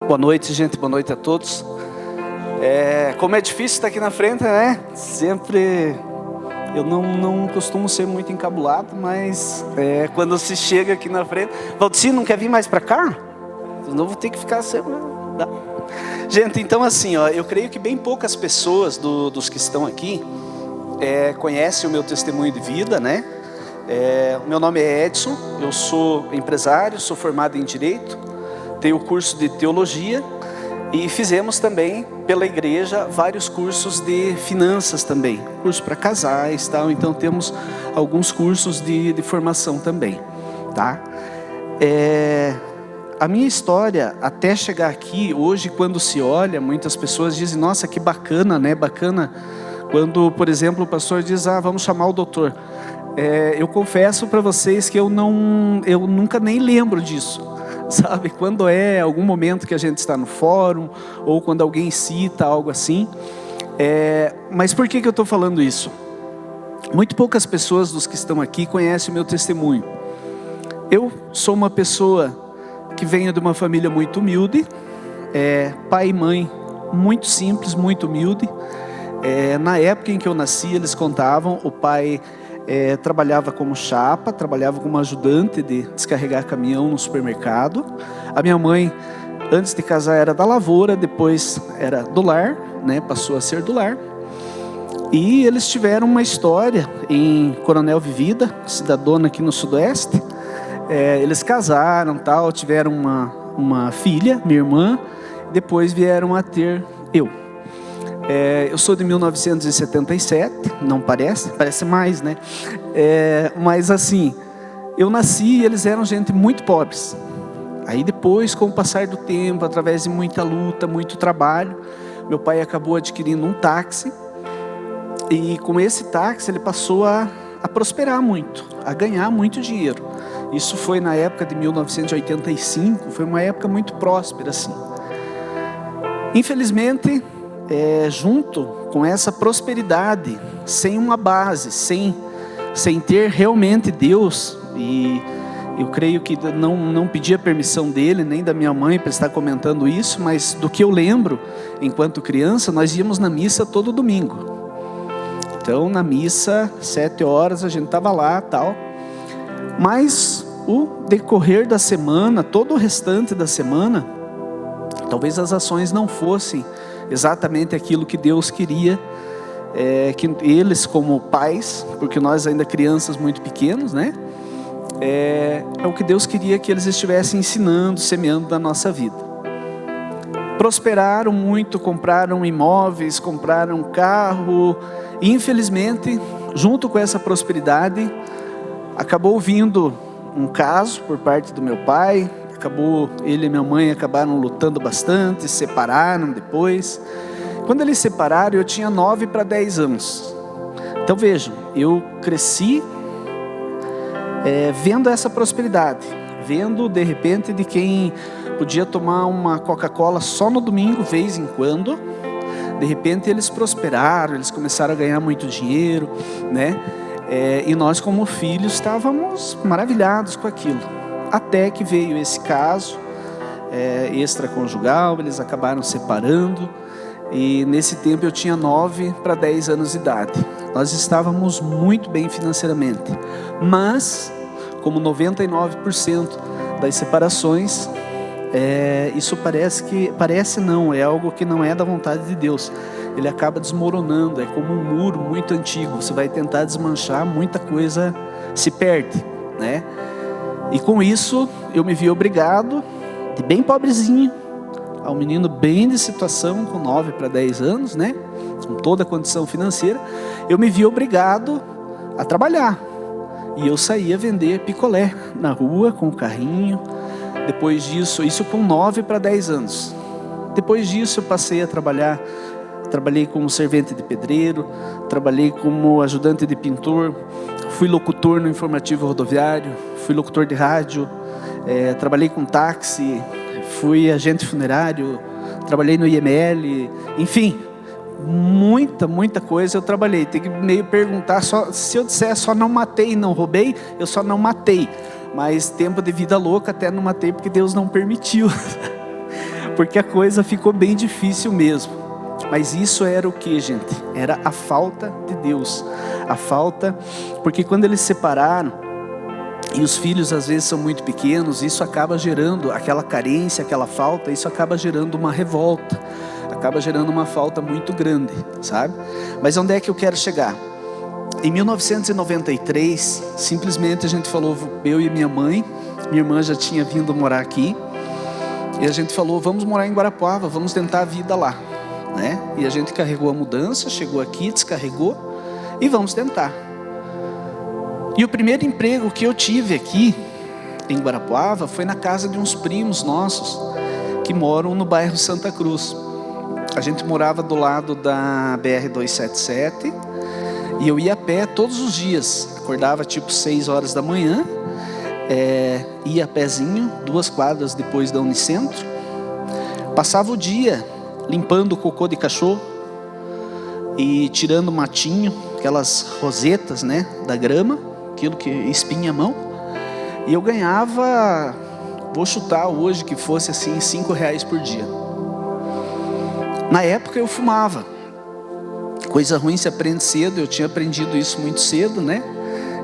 Boa noite, gente. Boa noite a todos. Como é difícil estar aqui na frente, né? Sempre... Eu não costumo ser muito encabulado, mas quando se chega aqui na frente... Valdeci, não quer vir mais para cá? Não vou ter que ficar sempre... Gente, então assim, ó, eu creio que bem poucas pessoas dos que estão aqui conhecem o meu testemunho de vida, né? Meu nome é Edson, eu sou empresário, sou formado em Direito, tenho curso de Teologia e fizemos também pela igreja vários cursos de finanças também, curso para casais, tal. Então temos alguns cursos de formação também, tá? A minha história até chegar aqui, hoje quando se olha, muitas pessoas dizem, nossa, que bacana, né? Bacana quando, por exemplo, o pastor diz, vamos chamar o doutor. Eu confesso para vocês que eu nunca nem lembro disso, sabe? Quando algum momento que a gente está no fórum, ou quando alguém cita algo assim. Mas por que eu estou falando isso? Muito poucas pessoas dos que estão aqui conhecem o meu testemunho. Eu sou uma pessoa que venho de uma família muito humilde, pai e mãe muito simples, muito humilde. Na época em que eu nasci, eles contavam, o pai trabalhava como chapa, trabalhava como ajudante de descarregar caminhão no supermercado. A minha mãe, antes de casar, era da lavoura, depois era do lar, né? Passou a ser do lar. E eles tiveram uma história em Coronel Vivida, cidadona aqui no Sudoeste. Eles casaram, tal, tiveram uma filha, minha irmã, depois vieram a ter eu. Eu sou de 1977, não parece? Parece mais, né? Mas assim, eu nasci e eles eram gente muito pobres. Aí depois, com o passar do tempo, através de muita luta, muito trabalho, meu pai acabou adquirindo um táxi. E com esse táxi ele passou a prosperar muito, a ganhar muito dinheiro. Isso foi na época de 1985, foi uma época muito próspera, assim. Infelizmente, junto com essa prosperidade, sem uma base, sem ter realmente Deus, e eu creio que não pedi a permissão dele, nem da minha mãe para estar comentando isso, mas do que eu lembro, enquanto criança, nós íamos na missa todo domingo. Então, na missa, 7 horas, a gente estava lá, tal. Mas o decorrer da semana, todo o restante da semana, talvez as ações não fossem exatamente aquilo que Deus queria, que eles como pais, porque nós ainda crianças muito pequenos, né? É o que Deus queria que eles estivessem ensinando, semeando na nossa vida. Prosperaram muito, compraram imóveis, compraram carro, e infelizmente, junto com essa prosperidade, acabou vindo um caso por parte do meu pai. Ele e minha mãe acabaram lutando bastante, se separaram depois. Quando eles se separaram, eu tinha 9 para 10 anos. Então vejam, eu cresci vendo essa prosperidade, vendo de repente de quem podia tomar uma Coca-Cola só no domingo, vez em quando. De repente eles prosperaram, eles começaram a ganhar muito dinheiro, né? E nós como filhos estávamos maravilhados com aquilo. Até que veio esse caso extraconjugal, eles acabaram separando. E nesse tempo eu tinha 9 para 10 anos de idade. Nós estávamos muito bem financeiramente. Mas, como 99% das separações, isso é algo que não é da vontade de Deus. Ele acaba desmoronando, é como um muro muito antigo. Você vai tentar desmanchar, muita coisa se perde, né? E com isso, eu me vi obrigado, de bem pobrezinho, a um menino bem de situação, com 9 para 10 anos, né? Com toda a condição financeira, eu me vi obrigado a trabalhar. E eu saía vender picolé na rua, com o carrinho. Depois disso, isso com 9 para 10 anos. Depois disso, eu passei a trabalhar. Trabalhei como servente de pedreiro, trabalhei como ajudante de pintor, fui locutor no informativo rodoviário, fui locutor de rádio, trabalhei com táxi, fui agente funerário, trabalhei no IML, enfim, muita coisa eu trabalhei. Tem que meio perguntar, se eu disser só não matei e não roubei, eu só não matei. Mas tempo de vida louca até não matei porque Deus não permitiu. porque a coisa ficou bem difícil mesmo. Mas isso era o que, gente? Era a falta de Deus. A falta, porque quando eles se separaram, e os filhos às vezes são muito pequenos, isso acaba gerando aquela carência, aquela falta, isso acaba gerando uma revolta, acaba gerando uma falta muito grande, sabe? Mas onde é que eu quero chegar? Em 1993, simplesmente a gente falou, eu e minha irmã já tinha vindo morar aqui, e a gente falou, vamos morar em Guarapuava, vamos tentar a vida lá, né? E a gente carregou a mudança, chegou aqui, descarregou, e vamos tentar. E o primeiro emprego que eu tive aqui em Guarapuava foi na casa de uns primos nossos que moram no bairro Santa Cruz. A gente morava do lado da BR-277 e eu ia a pé todos os dias. Acordava tipo 6 horas da manhã, ia a pezinho, 2 quadras depois da Unicentro. Passava o dia limpando o cocô de cachorro e tirando matinho, aquelas rosetas, né, da grama, aquilo que espinha a mão, e eu ganhava, vou chutar hoje que fosse assim, R$5 por dia. Na época eu fumava, coisa ruim se aprende cedo, eu tinha aprendido isso muito cedo, né?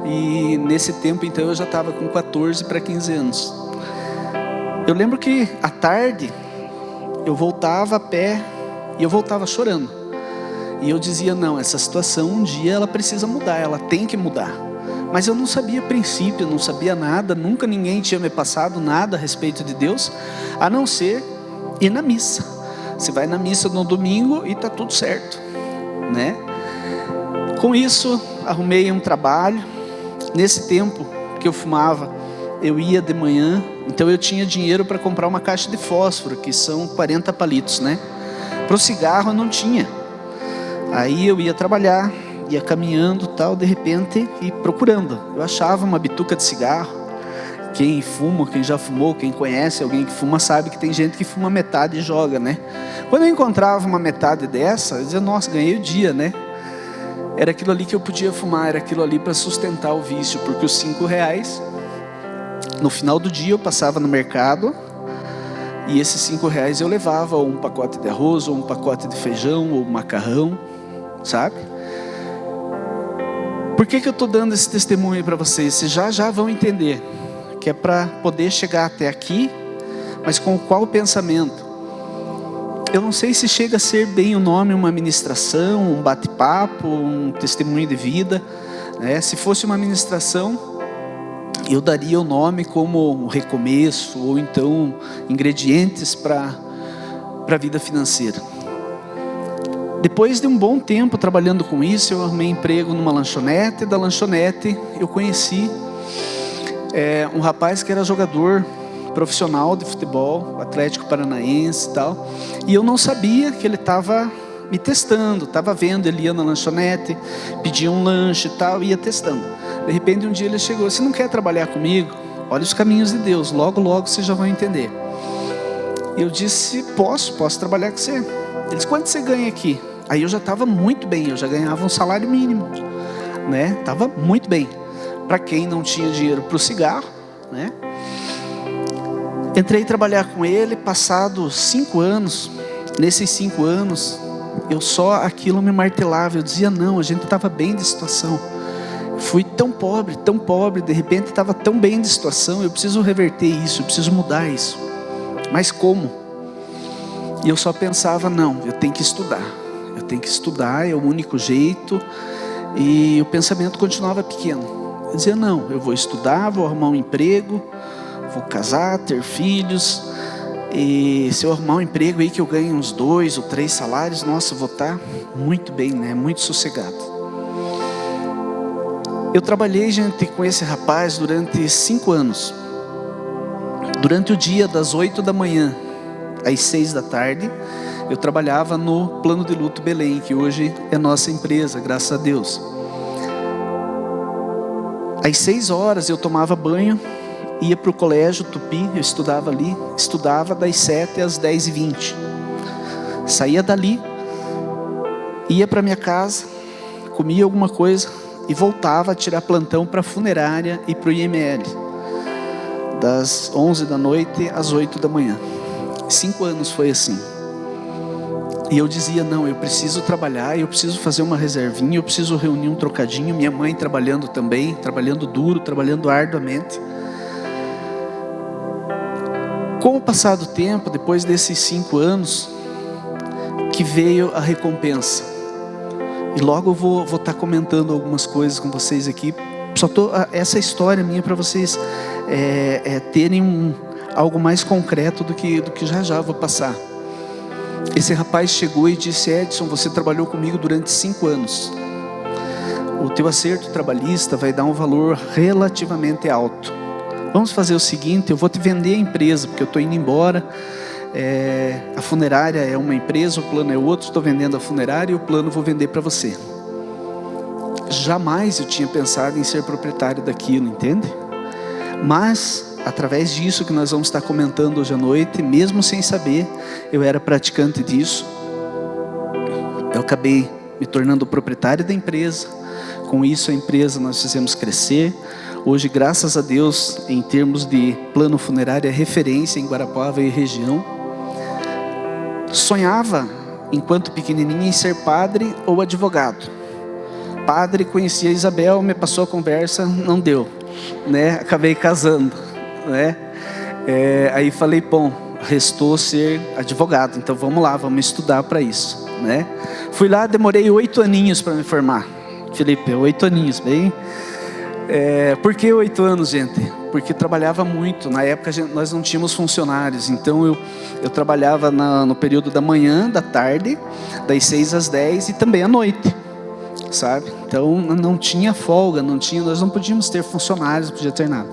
E nesse tempo então eu já estava com 14 para 15 anos. Eu lembro que à tarde eu voltava a pé e eu voltava chorando. E eu dizia, não, essa situação um dia ela precisa mudar, ela tem que mudar. Mas eu não sabia princípio, não sabia nada, nunca ninguém tinha me passado nada a respeito de Deus, a não ser ir na missa. Você vai na missa no domingo e está tudo certo, né? Com isso, arrumei um trabalho. Nesse tempo que eu fumava, eu ia de manhã, então eu tinha dinheiro para comprar uma caixa de fósforo, que são 40 palitos, né? Para o cigarro eu não tinha. Aí eu ia trabalhar, ia caminhando tal, de repente, e procurando. Eu achava uma bituca de cigarro. Quem fuma, quem já fumou, quem conhece alguém que fuma, sabe que tem gente que fuma metade e joga, né? Quando eu encontrava uma metade dessa, eu dizia, nossa, ganhei o dia, né? Era aquilo ali que eu podia fumar, era aquilo ali para sustentar o vício, porque os R$5, no final do dia eu passava no mercado, e esses R$5 eu levava ou um pacote de arroz, ou um pacote de feijão, ou macarrão, sabe? Por que eu estou dando esse testemunho para vocês? Vocês já vão entender que é para poder chegar até aqui, mas com qual pensamento? Eu não sei se chega a ser bem o nome uma ministração, um bate-papo, um testemunho de vida, né? Se fosse uma ministração, eu daria o nome como um recomeço, ou então ingredientes para a vida financeira. Depois de um bom tempo trabalhando com isso, eu arrumei emprego numa lanchonete. Da lanchonete eu conheci um rapaz que era jogador profissional de futebol, Atlético Paranaense e tal. E eu não sabia que ele estava me testando, estava vendo, ele ia na lanchonete, pedia um lanche e tal, ia testando. De repente um dia ele chegou, você não quer trabalhar comigo? Olha os caminhos de Deus, logo logo vocês já vão entender. Eu disse, posso trabalhar com você. Ele disse, quanto você ganha aqui? Aí eu já estava muito bem, eu já ganhava um salário mínimo, né? Estava muito bem. Para quem não tinha dinheiro para o cigarro, né? Entrei a trabalhar com ele, passados 5 anos. Nesses 5 anos, aquilo me martelava. Eu dizia, não, a gente estava bem de situação. Fui tão pobre, de repente estava tão bem de situação. Eu preciso reverter isso, eu preciso mudar isso. Mas como? E eu só pensava, não, eu tenho que estudar, é o único jeito. E o pensamento continuava pequeno. Eu dizia, não, eu vou estudar, vou arrumar um emprego, vou casar, ter filhos, e se eu arrumar um emprego aí que eu ganhe uns 2 ou 3 salários, nossa, eu vou estar muito bem, né? Muito sossegado. Eu trabalhei, gente, com esse rapaz durante 5 anos. Durante o dia, das 8 da manhã às 6 da tarde, eu trabalhava no Plano de Luto Belém, que hoje é nossa empresa, graças a Deus. Às 6 horas eu tomava banho, ia para o colégio Tupi, eu estudava ali, estudava das 7 às 10h20. Saía dali, ia para minha casa, comia alguma coisa e voltava a tirar plantão para a funerária e para o IML, das 11 da noite às 8 da manhã. 5 anos foi assim. E eu dizia, não, eu preciso trabalhar, eu preciso fazer uma reservinha, eu preciso reunir um trocadinho. Minha mãe trabalhando também, trabalhando duro, trabalhando arduamente. Com o passar do tempo, depois desses 5 anos, que veio a recompensa. E logo eu vou estar comentando algumas coisas com vocês aqui. Só essa história minha para vocês terem algo mais concreto do que já eu vou passar. Esse rapaz chegou e disse: Edson, você trabalhou comigo durante 5 anos. O teu acerto trabalhista vai dar um valor relativamente alto. Vamos fazer o seguinte, eu vou te vender a empresa, porque eu estou indo embora. A funerária é uma empresa, o plano é outro. Estou vendendo a funerária e o plano vou vender para você. Jamais eu tinha pensado em ser proprietário daquilo, entende? Mas através disso que nós vamos estar comentando hoje à noite, mesmo sem saber, eu era praticante disso. Eu acabei me tornando proprietário da empresa. Com isso a empresa nós fizemos crescer. Hoje, graças a Deus, em termos de plano funerário, é referência em Guarapuava e região. Sonhava, enquanto pequenininha, em ser padre ou advogado. Padre, conhecia a Isabel, me passou a conversa, não deu, né? Acabei casando, né? Aí falei, bom, restou ser advogado, então vamos lá, vamos estudar para isso, né? Fui lá, demorei 8 aninhos para me formar. Felipe, 8 aninhos, bem... Por que 8 anos, gente? Porque trabalhava muito. Na época nós não tínhamos funcionários. Então eu trabalhava no período da manhã, da tarde, das 6 às 10 e também à noite, sabe? Então não tinha folga, nós não podíamos ter funcionários, não podia ter nada.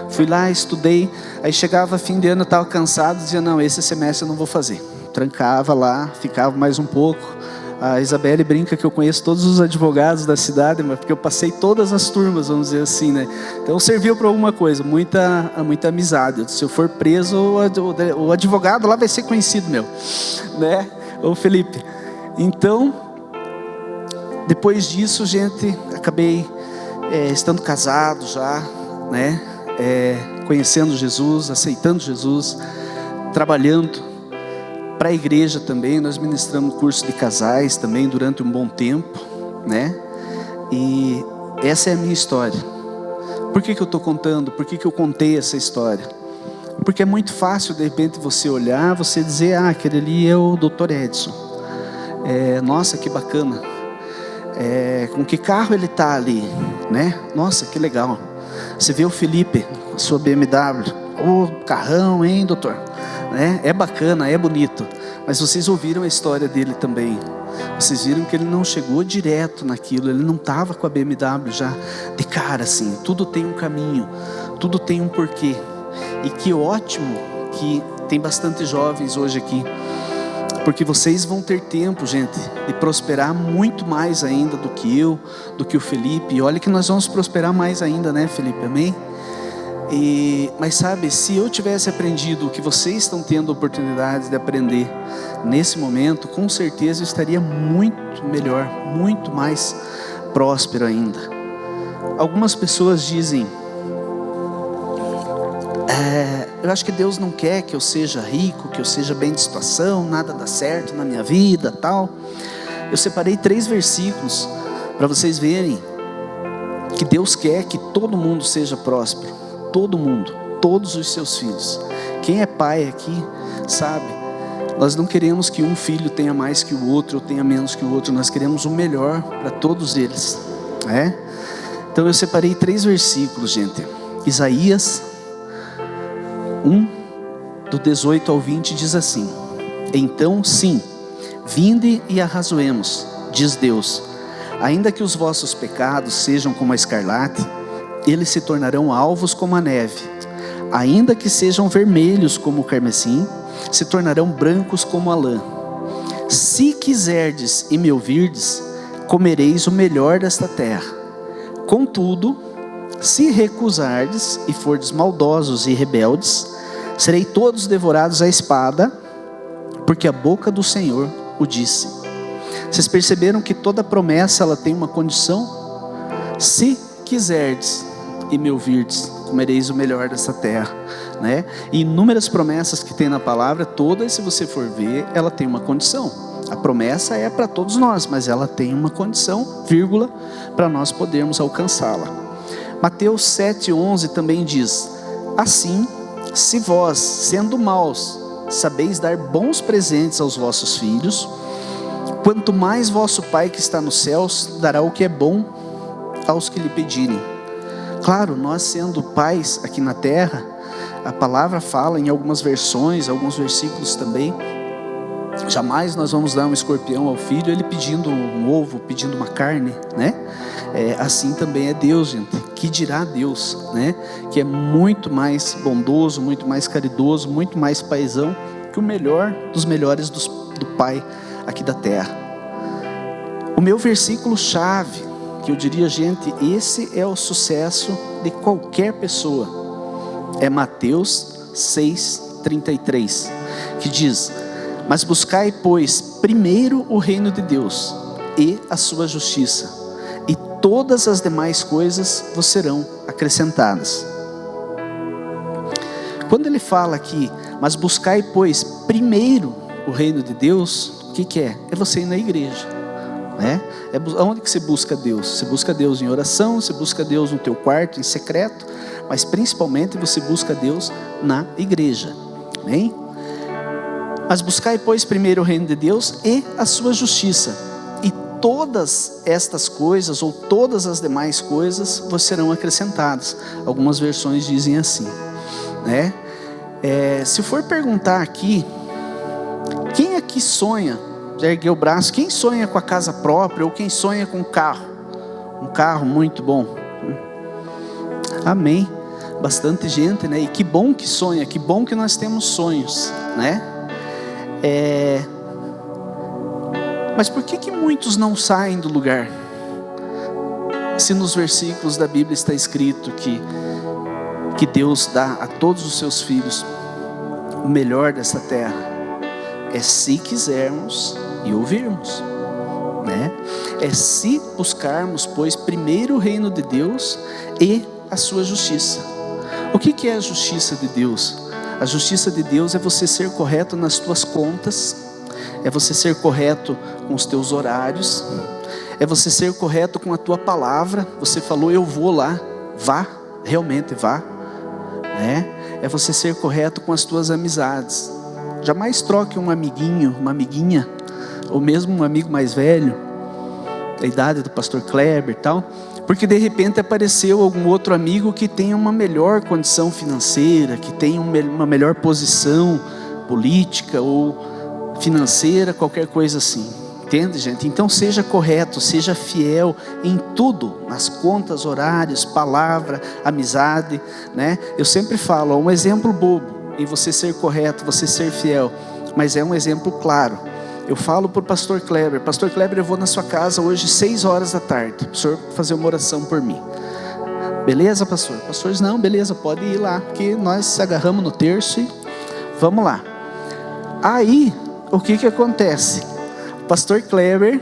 Fui lá, estudei. Aí chegava fim de ano, eu estava cansado, dizia, não, esse semestre eu não vou fazer. Trancava lá, ficava mais um pouco. A Isabelle brinca que eu conheço todos os advogados da cidade, mas porque eu passei todas as turmas, vamos dizer assim, né? Então serviu para alguma coisa, muita amizade. Se eu for preso, o advogado lá vai ser conhecido meu, né? O Felipe. Então, depois disso, gente, acabei estando casado já, né? Conhecendo Jesus, aceitando Jesus, trabalhando. Para a igreja também, nós ministramos curso de casais também durante um bom tempo, né? E essa é a minha história. Por que eu estou contando? Por que eu contei essa história? Porque é muito fácil, de repente, você olhar, você dizer, aquele ali é o Dr. Edson. Nossa, que bacana. Com que carro ele está ali, né? Nossa, que legal. Você vê o Felipe, com a sua BMW. Carrão, hein, doutor? É bacana, é bonito, mas vocês ouviram a história dele também. Vocês viram que ele não chegou direto naquilo, ele não estava com a BMW já de cara assim. Tudo tem um caminho, tudo tem um porquê. E que ótimo que tem bastante jovens hoje aqui, porque vocês vão ter tempo, gente, de prosperar muito mais ainda do que eu, do que o Felipe. E olha que nós vamos prosperar mais ainda, né, Felipe? Amém? Mas sabe, se eu tivesse aprendido o que vocês estão tendo oportunidade de aprender nesse momento, com certeza eu estaria muito melhor, muito mais próspero ainda. Algumas pessoas dizem, eu acho que Deus não quer que eu seja rico, que eu seja bem de situação, nada dá certo na minha vida, tal. Eu separei 3 versículos para vocês verem que Deus quer que todo mundo seja próspero. Todo mundo, todos os seus filhos. Quem é pai aqui sabe, nós não queremos que um filho tenha mais que o outro ou tenha menos que o outro. Nós queremos o melhor para todos eles, né? Então eu separei 3 versículos, gente. Isaías 1, do 18 ao 20 diz assim: então sim, vinde e arrazoemos, diz Deus. Ainda que os vossos pecados sejam como a escarlate, eles se tornarão alvos como a neve. Ainda que sejam vermelhos como o carmesim, se tornarão brancos como a lã. Se quiserdes e me ouvirdes, comereis o melhor desta terra. Contudo, se recusardes e fordes maldosos e rebeldes, serei todos devorados à espada, porque a boca do Senhor o disse. Vocês perceberam que toda promessa ela tem uma condição? Se quiserdes e me ouvirdes. comereis o melhor dessa terra, né? E inúmeras promessas que tem na palavra, todas, se você for ver, ela tem uma condição. A promessa é para todos nós, mas ela tem uma condição, vírgula, para nós podermos alcançá-la. Mateus 7,11 também diz: assim, se vós, sendo maus, sabeis dar bons presentes aos vossos filhos, quanto mais vosso Pai que está nos céus dará o que é bom aos que lhe pedirem. Claro, nós sendo pais aqui na terra, a palavra fala em algumas versões, alguns versículos também, jamais nós vamos dar um escorpião ao filho, ele pedindo um ovo, pedindo uma carne, né? Assim também é Deus, gente. Que dirá Deus, né? Que é muito mais bondoso, muito mais caridoso, muito mais paizão que o melhor dos melhores do Pai aqui da terra. O meu versículo chave, que eu diria, gente, esse é o sucesso de qualquer pessoa, é Mateus 6,33, que diz: mas buscai, pois, primeiro o reino de Deus e a sua justiça, e todas as demais coisas vos serão acrescentadas. Quando ele fala aqui, mas buscai, pois, primeiro o reino de Deus, o que é? É você ir na igreja, né? Onde que você busca Deus? Você busca Deus em oração, você busca Deus no teu quarto, em secreto, mas principalmente você busca Deus na igreja, amém? Mas buscai, pois, primeiro o reino de Deus e a sua justiça, e todas estas coisas, ou todas as demais coisas, vos serão acrescentadas. Algumas versões dizem assim, né? Se for perguntar aqui, quem aqui sonha, já ergueu o braço, quem sonha com a casa própria, ou quem sonha com um carro muito bom? Amém. Bastante gente, né? E que bom que sonha, que bom que nós temos sonhos, né? Mas por que muitos não saem do lugar? Se nos versículos da Bíblia está escrito que Deus dá a todos os seus filhos o melhor dessa terra, é se quisermos e ouvirmos, né? É se buscarmos, pois, primeiro o reino de Deus e a sua justiça. O que é a justiça de Deus? A justiça de Deus é você ser correto nas tuas contas, é você ser correto com os teus horários, é você ser correto com a tua palavra. Você falou, eu vou lá, vá, realmente vá, né? É você ser correto com as tuas amizades. Jamais troque um amiguinho, uma amiguinha, ou mesmo um amigo mais velho, da idade do pastor Kleber e tal, porque de repente apareceu algum outro amigo que tem uma melhor condição financeira, que tem uma melhor posição política ou financeira, qualquer coisa assim. Entende, gente? Então seja correto, seja fiel em tudo, nas contas, horários, palavra, amizade, né? Eu sempre falo, um exemplo bobo em você ser correto, você ser fiel, mas é um exemplo claro. Eu falo para o pastor Kleber, pastor Kleber, eu vou na sua casa hoje 6 horas da tarde, o senhor fazer uma oração por mim. Beleza, pastor? Pastor diz, não, beleza, pode ir lá, porque nós se agarramos no terço e vamos lá. Aí, o que acontece? O pastor Kleber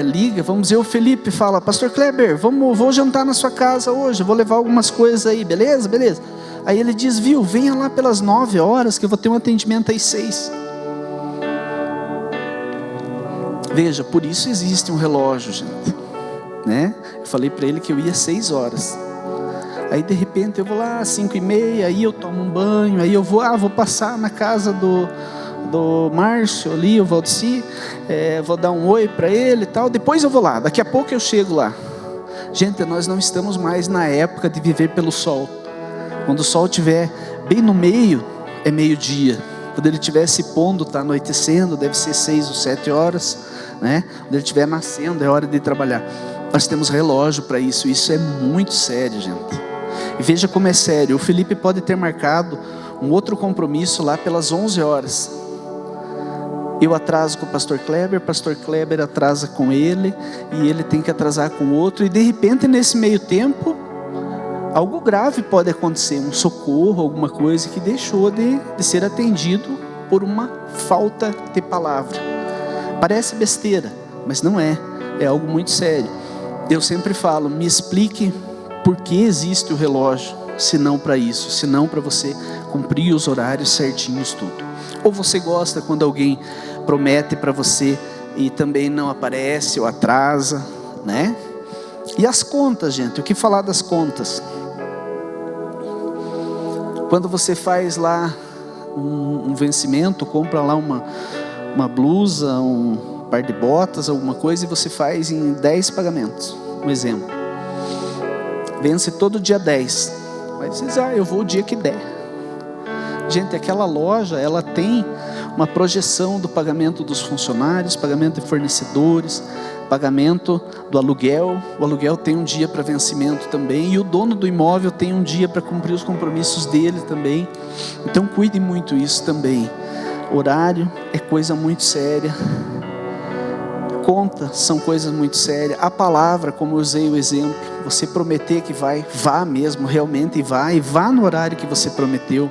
liga, vamos dizer, o Felipe fala, pastor Kleber, vou jantar na sua casa hoje, vou levar algumas coisas aí, beleza? Beleza. Aí ele diz, viu, venha lá pelas 9 horas que eu vou ter um atendimento às 6. Veja, por isso existe um relógio, gente, né? Eu falei para ele que eu ia 6 horas. Aí de repente eu vou lá às 5:30, aí eu tomo um banho, aí eu vou passar na casa do Márcio ali, o Valdeci, vou dar um oi para ele e tal, depois eu vou lá, daqui a pouco eu chego lá. Gente, nós não estamos mais na época de viver pelo sol. Quando o sol estiver bem no meio, é meio-dia. Quando ele estiver se pondo, está anoitecendo, deve ser 6 ou 7 horas, né? Quando ele estiver nascendo, é hora de trabalhar. Nós temos relógio para isso, isso é muito sério, gente. E veja como é sério, o Felipe pode ter marcado um outro compromisso lá pelas 11 horas. Eu atraso com o pastor Kleber atrasa com ele, e ele tem que atrasar com o outro, e de repente nesse meio tempo, algo grave pode acontecer, um socorro, alguma coisa que deixou de ser atendido por uma falta de palavra. Parece besteira, mas não é algo muito sério. Eu sempre falo, me explique Por que existe o relógio? Se não para isso, se não para você cumprir os horários certinhos, tudo. Ou você gosta quando alguém promete para você e também não aparece ou atrasa, né? E as contas, gente, o que falar das contas? Quando você faz lá um vencimento, compra lá uma blusa, um par de botas, alguma coisa, e você faz em 10 pagamentos, um exemplo. Vence todo dia 10. Aí você diz, eu vou o dia que der. Gente, aquela loja, ela tem uma projeção do pagamento dos funcionários, pagamento de fornecedores, pagamento do aluguel. O aluguel tem um dia para vencimento também, e o dono do imóvel tem um dia para cumprir os compromissos dele também. Então cuide muito isso também. Horário é coisa muito séria. Contas são coisas muito sérias. A palavra, como eu usei o exemplo, você prometer que vai, vá mesmo, realmente vá, e vá no horário que você prometeu.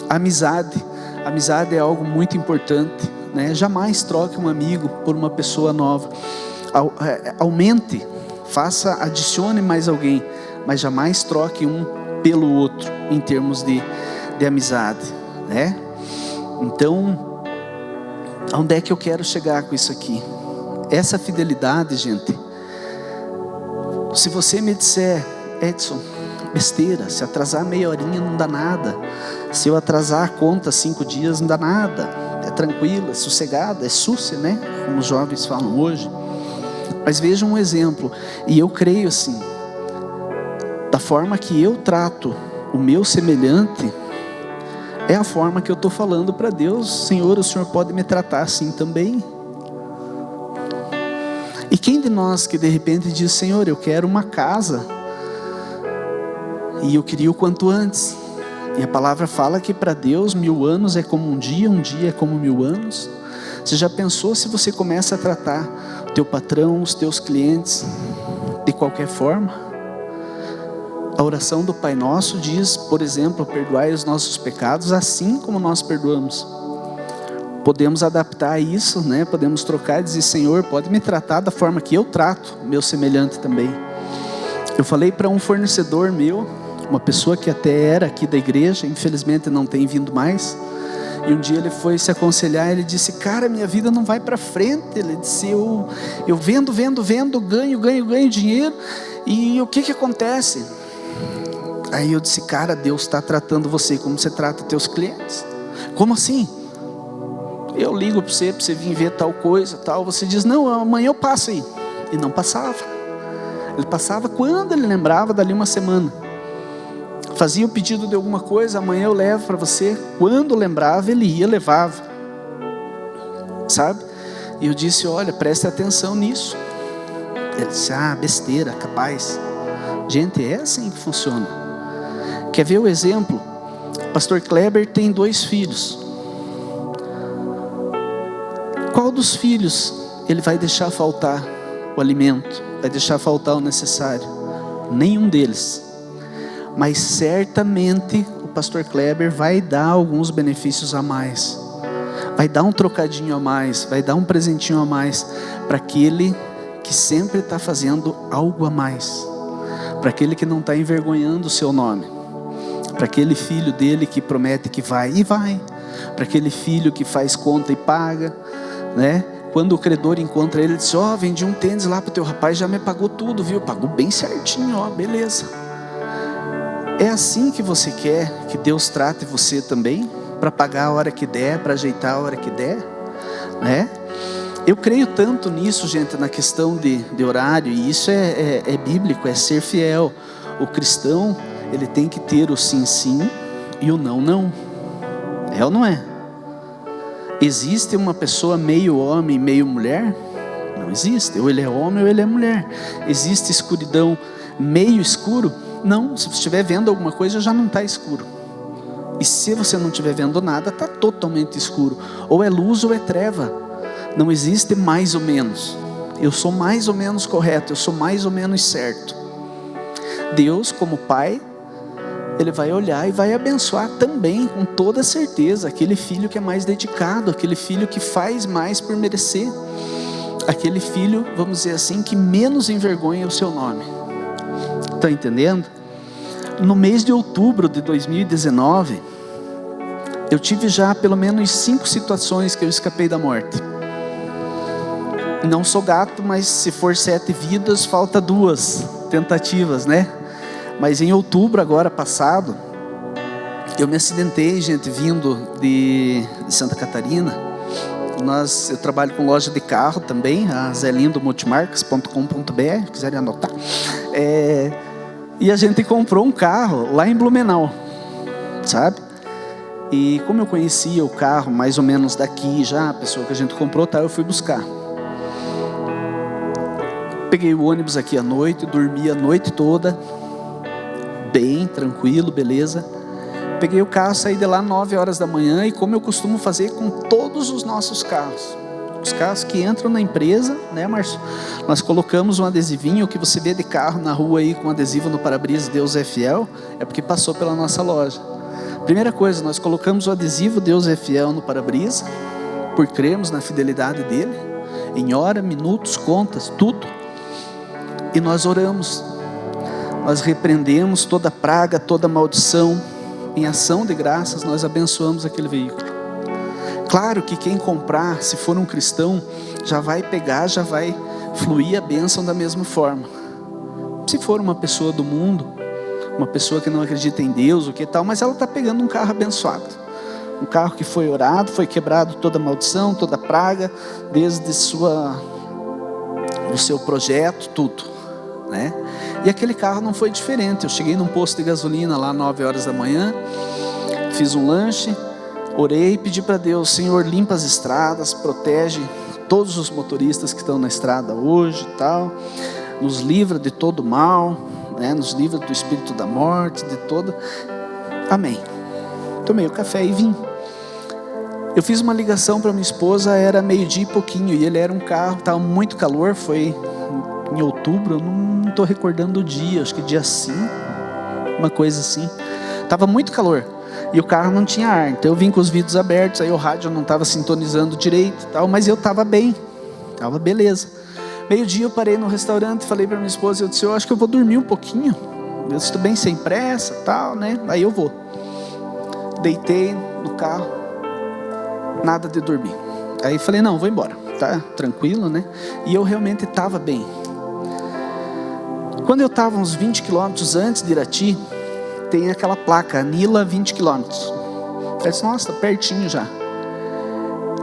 Amizade é algo muito importante, né? Jamais troque um amigo por uma pessoa nova. Aumente, adicione mais alguém, mas jamais troque um pelo outro em termos de amizade, né? Então, aonde é que eu quero chegar com isso aqui? Essa fidelidade, gente. Se você me disser, Edson, besteira, se atrasar meia horinha não dá nada, se eu atrasar a conta 5 dias não dá nada, é tranquilo, é sossegado, é súcia, né? Como os jovens falam hoje. Mas veja um exemplo, e eu creio assim, da forma que eu trato o meu semelhante, é a forma que eu estou falando para Deus. Senhor, o Senhor pode me tratar assim também. E quem de nós que de repente diz, Senhor, eu quero uma casa, e eu queria o quanto antes, e a palavra fala que para Deus 1000 anos é como um dia é como 1000 anos. Você já pensou se você começa a tratar o teu patrão, os teus clientes de qualquer forma? A oração do Pai Nosso diz, por exemplo, perdoai os nossos pecados assim como nós perdoamos. Podemos adaptar isso, né? Podemos trocar e dizer, Senhor, pode me tratar da forma que eu trato o meu semelhante também. Eu falei para um fornecedor meu, uma pessoa que até era aqui da igreja, infelizmente não tem vindo mais, e um dia ele foi se aconselhar, ele disse, cara, minha vida não vai para frente. Ele disse, eu vendo, ganho dinheiro, e o que acontece? Aí eu disse, cara, Deus está tratando você como você trata teus clientes. Como assim? Eu ligo para você vir ver tal coisa, tal. Você diz, não, amanhã eu passo aí. E não passava. Ele passava quando ele lembrava, dali uma semana. Fazia o pedido de alguma coisa, amanhã eu levo para você. Quando lembrava, ele ia, levava. Sabe? E eu disse, olha, preste atenção nisso. Ele disse, besteira, capaz. Gente, é assim que funciona. Quer ver o exemplo? O pastor Kleber tem 2 filhos. Qual dos filhos ele vai deixar faltar o alimento? Vai deixar faltar o necessário? Nenhum deles. Mas certamente o pastor Kleber vai dar alguns benefícios a mais. Vai dar um trocadinho a mais. Vai dar um presentinho a mais. Para aquele que sempre está fazendo algo a mais. Para aquele que não está envergonhando o seu nome. Para aquele filho dele que promete que vai e vai. Para aquele filho que faz conta e paga. Né? Quando o credor encontra ele, ele diz, vendi um tênis lá para o teu rapaz, já me pagou tudo, viu? Pagou bem certinho, beleza. É assim que você quer que Deus trate você também? Para pagar a hora que der, para ajeitar a hora que der, né? Eu creio tanto nisso, gente, na questão de horário, e isso é bíblico, é ser fiel. O cristão, ele tem que ter o sim, sim e o não, não. É ou não é? Existe uma pessoa meio homem, meio mulher? Não existe. Ou ele é homem ou ele é mulher. Existe escuridão meio escuro? Não. Se você estiver vendo alguma coisa, já não está escuro. E se você não estiver vendo nada, está totalmente escuro. Ou é luz ou é treva. Não existe mais ou menos. Eu sou mais ou menos correto. Eu sou mais ou menos certo. Deus, como Pai, Ele vai olhar e vai abençoar também, com toda certeza, aquele filho que é mais dedicado, aquele filho que faz mais por merecer, aquele filho, vamos dizer assim, que menos envergonha o seu nome. Estão entendendo? No mês de outubro de 2019, eu tive já pelo menos 5 situações que eu escapei da morte. Não sou gato, mas se for 7 vidas, falta 2 tentativas, né? Mas em outubro agora passado, eu me acidentei, gente, vindo de Santa Catarina. Eu trabalho com loja de carro também, a zelindomultimarcas.com.br, quiserem anotar. E a gente comprou um carro lá em Blumenau, sabe? E como eu conhecia o carro mais ou menos daqui já, a pessoa que a gente comprou, tá, eu fui buscar. Peguei o ônibus aqui à noite, dormi a noite toda, bem, tranquilo, beleza. Peguei o carro, saí de lá 9 horas da manhã, e como eu costumo fazer com todos os nossos carros, os carros que entram na empresa, né, Márcio? Nós colocamos um adesivinho. O que você vê de carro na rua aí com adesivo no para-brisa, Deus é fiel, é porque passou pela nossa loja. Primeira coisa, nós colocamos o adesivo Deus é fiel no para-brisa, por crermos na fidelidade dele, em hora, minutos, contas, tudo. E nós oramos, nós repreendemos toda praga, toda maldição. Em ação de graças, nós abençoamos aquele veículo. Claro que quem comprar, se for um cristão, já vai pegar, já vai fluir a bênção da mesma forma. Se for uma pessoa do mundo, uma pessoa que não acredita em Deus, o que tal, mas ela está pegando um carro abençoado. Um carro que foi orado, foi quebrado toda maldição, toda praga, desde o seu projeto, tudo, né? E aquele carro não foi diferente. Eu cheguei num posto de gasolina lá 9 horas da manhã, fiz um lanche, orei e pedi para Deus: Senhor, limpa as estradas, protege todos os motoristas que estão na estrada hoje e tal, nos livra de todo mal, né? Nos livra do espírito da morte, de todo. Amém. Tomei o café e vim. Eu fiz uma ligação para minha esposa, era 12:00 e pouquinho, e ele era um carro, estava muito calor, foi em outubro, eu não estou recordando o dia, acho que dia 5, uma coisa assim. Estava muito calor e o carro não tinha ar, então eu vim com os vidros abertos, aí o rádio não estava sintonizando direito e tal, mas eu estava bem, estava beleza. 12:00 eu parei no restaurante, falei para minha esposa, eu disse: eu acho que eu vou dormir um pouquinho, eu estou bem sem pressa tal, né? Aí eu vou. Deitei no carro, nada de dormir. Aí falei: não, vou embora, tá tranquilo, né? E eu realmente estava bem. Quando eu estava uns 20 quilômetros antes de Irati, tem aquela placa, Anila 20 quilômetros. Eu disse: nossa, tá pertinho já.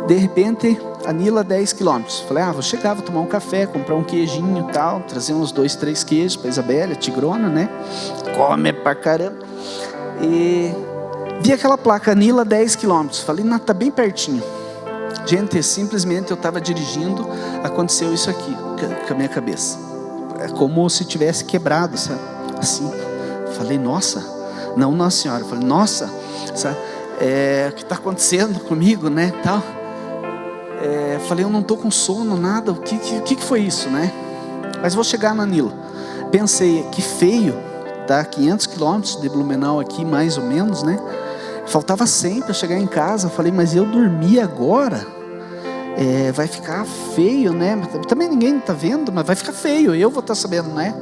De repente, Anila 10 quilômetros. Falei: vou chegar, vou tomar um café, comprar um queijinho e tal, trazer uns 2, 3 queijos para Isabela, tigrona, né? Come pra caramba. E vi aquela placa, Anila 10 quilômetros. Falei: não, tá bem pertinho. Gente, simplesmente eu estava dirigindo, aconteceu isso aqui com a minha cabeça. É como se tivesse quebrado, sabe? Assim. Falei: nossa, não, nossa senhora. Falei: nossa, sabe? O que está acontecendo comigo, né? Tal. Falei: eu não estou com sono, nada. O que foi isso, né? Mas vou chegar na Anila. Pensei: que feio, tá? 500 quilômetros de Blumenau aqui, mais ou menos, né? Faltava 100 para chegar em casa. Falei: mas eu dormi agora? Vai ficar feio, né? Também ninguém está vendo, mas vai ficar feio, eu vou estar sabendo, né?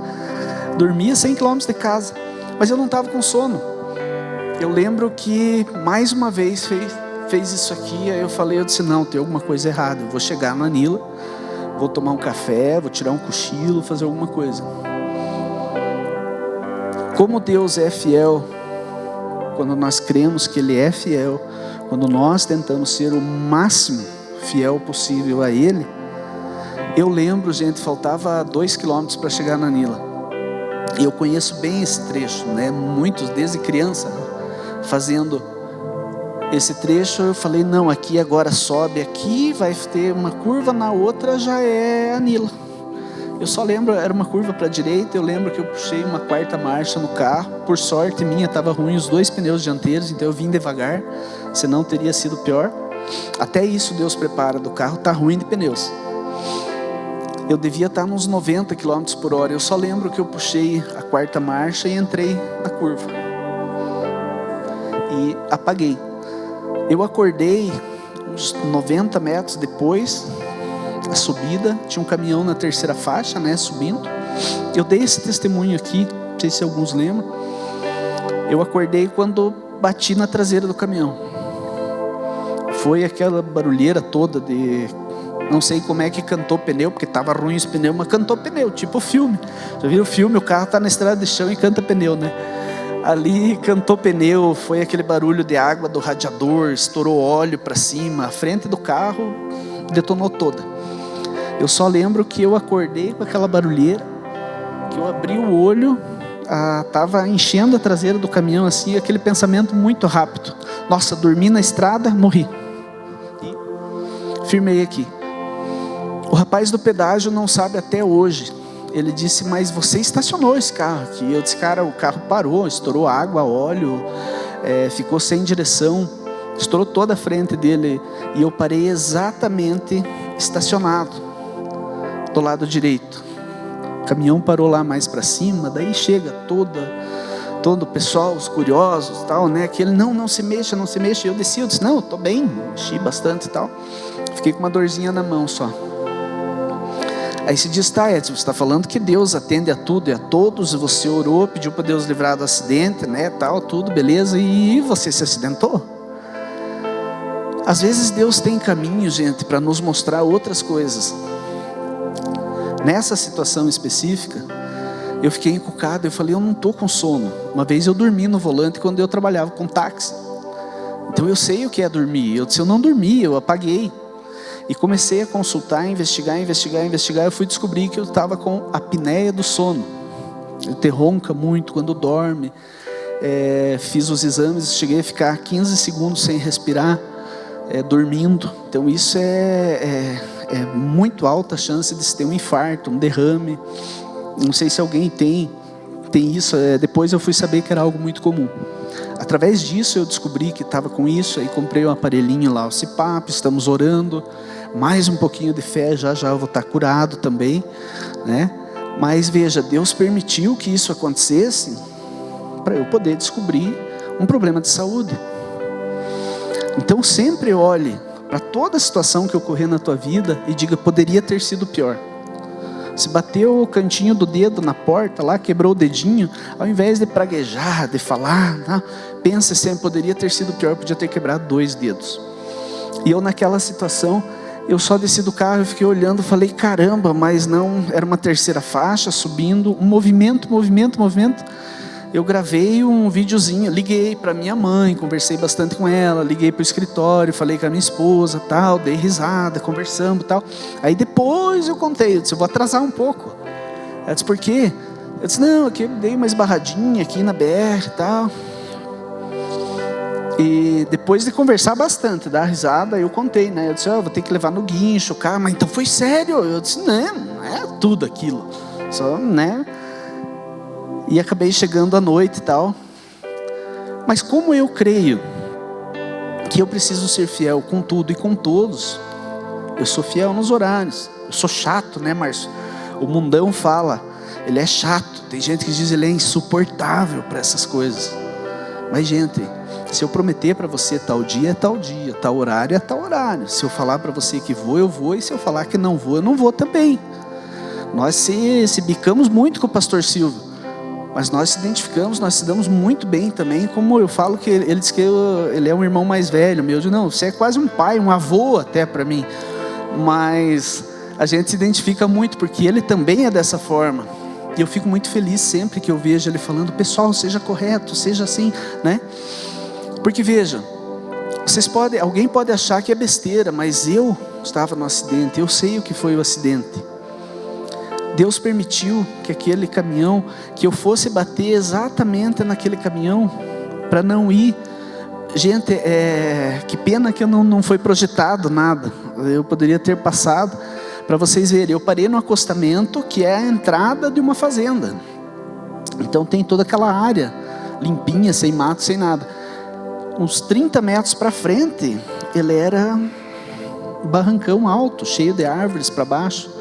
Dormia 100 quilômetros de casa, mas eu não estava com sono. Eu lembro que mais uma vez fez isso aqui. Aí eu disse: não, tem alguma coisa errada. Eu vou chegar na Anila, vou tomar um café, vou tirar um cochilo, fazer alguma coisa. Como Deus é fiel, quando nós cremos que Ele é fiel, quando nós tentamos ser o máximo fiel possível a Ele. Eu lembro, gente, faltava 2 quilômetros para chegar na Anila. E eu conheço bem esse trecho, né? Muitos, desde criança, fazendo esse trecho. Eu falei: não, aqui agora sobe aqui, vai ter uma curva, na outra já é Anila. Eu só lembro, era uma curva para a direita. Eu lembro que eu puxei uma 4ª marcha no carro. Por sorte minha, estava ruim os 2 pneus dianteiros, então eu vim devagar, senão teria sido pior. Até isso Deus prepara, do carro tá ruim de pneus. Eu devia estar nos 90 km por hora. Eu só lembro que eu puxei a 4ª marcha e entrei na curva e apaguei. Eu acordei uns 90 metros depois, a subida, tinha um caminhão na 3ª faixa, né, subindo. Eu dei esse testemunho aqui sei se alguns lembram. Eu acordei quando bati na traseira do caminhão. Foi aquela barulheira toda de... Não sei como é que cantou pneu, porque estava ruim os pneus, mas cantou pneu, tipo filme. Já viram o filme? O carro está na estrada de chão e canta pneu, né? Ali cantou pneu, foi aquele barulho de água do radiador, estourou óleo para cima, a frente do carro detonou toda. Eu só lembro que eu acordei com aquela barulheira, que eu abri o olho, estava enchendo a traseira do caminhão assim, aquele pensamento muito rápido. Nossa, dormi na estrada, morri. E firmei aqui. O rapaz do pedágio não sabe até hoje. Ele disse, mas você estacionou esse carro aqui. Eu disse, cara, o carro parou, estourou água, óleo, ficou sem direção, estourou toda a frente dele. E eu parei exatamente estacionado, do lado direito. O caminhão parou lá mais para cima, daí chega todo o pessoal, os curiosos e tal, né? Que ele, não se mexa, não se mexa. Eu desci, eu disse, não, eu tô bem, mexi bastante e tal. Fiquei com uma dorzinha na mão só. Aí se diz, tá, Edson, você está falando que Deus atende a tudo e a todos, você orou, pediu para Deus livrar do acidente, né, tal, tudo, beleza, e você se acidentou? Às vezes Deus tem caminho, gente, para nos mostrar outras coisas. Nessa situação específica, eu fiquei encucado, eu falei, eu não estou com sono. Uma vez eu dormi no volante quando eu trabalhava com táxi. Então eu sei o que é dormir. Eu disse, eu não dormi, eu apaguei. E comecei a consultar, investigar. Eu fui descobrir que eu estava com apneia do sono. Ele ronca muito quando dorme. Fiz os exames, cheguei a ficar 15 segundos sem respirar, dormindo. Então isso é muito alta a chance de se ter um infarto, um derrame. Não sei se alguém tem isso. Depois eu fui saber que era algo muito comum. Através disso eu descobri que estava com isso. Aí comprei um aparelhinho lá, o CPAP, estamos orando. Mais um pouquinho de fé, já eu vou estar curado também, né? Mas veja, Deus permitiu que isso acontecesse para eu poder descobrir um problema de saúde. Então sempre olhe para toda a situação que ocorrer na tua vida e diga, poderia ter sido pior. Se bateu o cantinho do dedo na porta lá, quebrou o dedinho, ao invés de praguejar, de falar, tá? Pensa sempre, poderia ter sido pior, podia ter quebrado 2 dedos. E eu naquela situação, eu só desci do carro, eu fiquei olhando, falei, caramba, mas não, era uma terceira faixa, subindo, um movimento. Eu gravei um videozinho, liguei para minha mãe, conversei bastante com ela, liguei para o escritório, falei com a minha esposa, tal, dei risada, conversamos, tal. Aí depois eu contei, eu disse, eu vou atrasar um pouco. Ela disse, por quê? Eu disse, não, aqui eu dei uma esbarradinha aqui na BR e tal. E depois de conversar bastante, dar risada, eu contei, né? Eu disse, vou ter que levar no guincho, cara, mas então foi sério? Eu disse, não é tudo aquilo, só, né? E acabei chegando à noite e tal. Mas como eu creio que eu preciso ser fiel com tudo e com todos, eu sou fiel nos horários. Eu sou chato, né, Márcio? O mundão fala, ele é chato. Tem gente que diz ele é insuportável para essas coisas. Mas gente, se eu prometer para você tal dia é tal dia, tal horário é tal horário. Se eu falar para você que vou, eu vou. E se eu falar que não vou, eu não vou também. Nós se bicamos muito com o pastor Silvio, mas nós se identificamos, nós se damos muito bem também. Como eu falo que ele diz que ele é um irmão mais velho meu, eu digo, não, você é quase um pai, um avô até para mim. Mas a gente se identifica muito, porque ele também é dessa forma. E eu fico muito feliz sempre que eu vejo ele falando, pessoal, seja correto, seja assim, né? Porque veja, alguém pode achar que é besteira, mas eu estava no acidente, eu sei o que foi o acidente. Deus permitiu que aquele caminhão, que eu fosse bater exatamente naquele caminhão, para não ir. Gente, que pena que não foi projetado nada, eu poderia ter passado, para vocês verem, eu parei no acostamento, que é a entrada de uma fazenda. Então tem toda aquela área, limpinha, sem mato, sem nada. Uns 30 metros para frente, ele era um barrancão alto, cheio de árvores para baixo.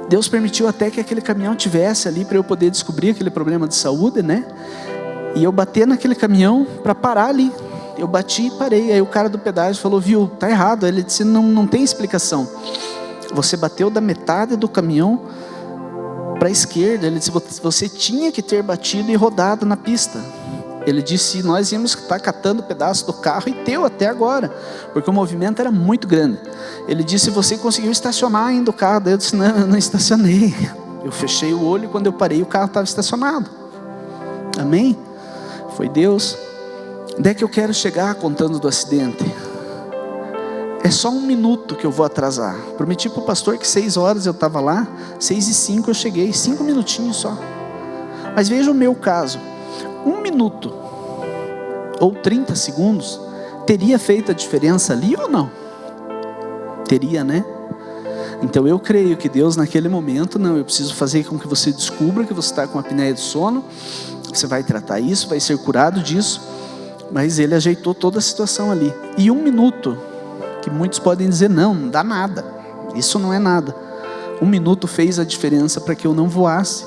Deus permitiu até que aquele caminhão tivesse ali para eu poder descobrir aquele problema de saúde, né? E eu bati naquele caminhão para parar ali. Eu bati e parei. Aí o cara do pedágio falou, viu, tá errado. Ele disse, não tem explicação. Você bateu da metade do caminhão para a esquerda. Ele disse, você tinha que ter batido e rodado na pista. Ele disse, nós íamos estar catando pedaço do carro e teu até agora, porque o movimento era muito grande. Ele disse, você conseguiu estacionar ainda o carro? Daí eu disse, não, eu não estacionei. Eu fechei o olho e quando eu parei o carro estava estacionado. Amém? Foi Deus. Onde é que eu quero chegar contando do acidente? É só 1 minuto que eu vou atrasar. Prometi para o pastor que 6 horas eu estava lá, 6:05 eu cheguei, 5 minutinhos só. Mas veja o meu caso. 1 minuto ou 30 segundos teria feito a diferença ali ou não? Teria, né? Então eu creio que Deus naquele momento, não, eu preciso fazer com que você descubra que você está com apneia do sono. Você vai tratar isso, vai ser curado disso. Mas Ele ajeitou toda a situação ali. E 1 minuto, que muitos podem dizer, não dá nada, isso não é nada. 1 minuto fez a diferença para que eu não voasse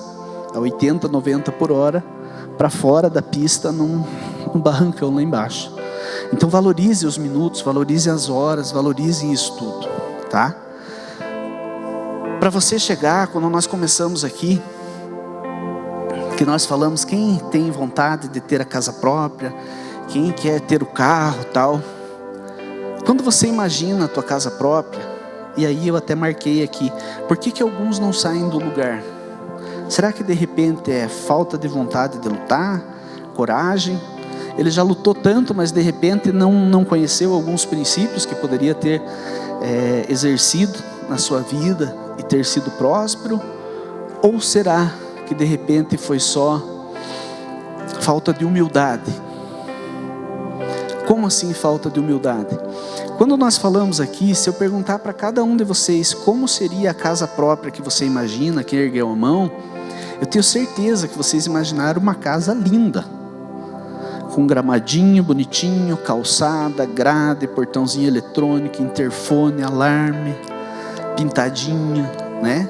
a 80, 90 por hora para fora da pista num barrancão lá embaixo. Então valorize os minutos, valorize as horas, valorize isso tudo, tá? Para você chegar, quando nós começamos aqui, que nós falamos, quem tem vontade de ter a casa própria, quem quer ter o carro, tal. Quando você imagina a tua casa própria, e aí eu até marquei aqui, por que alguns não saem do lugar? Será que de repente é falta de vontade de lutar, coragem? Ele já lutou tanto, mas de repente não conheceu alguns princípios que poderia ter exercido na sua vida e ter sido próspero? Ou será que de repente foi só falta de humildade? Como assim falta de humildade? Quando nós falamos aqui, se eu perguntar para cada um de vocês como seria a casa própria que você imagina, quem ergueu a mão, eu tenho certeza que vocês imaginaram uma casa linda, com gramadinho bonitinho, calçada, grade, portãozinho eletrônico, interfone, alarme, pintadinha, né?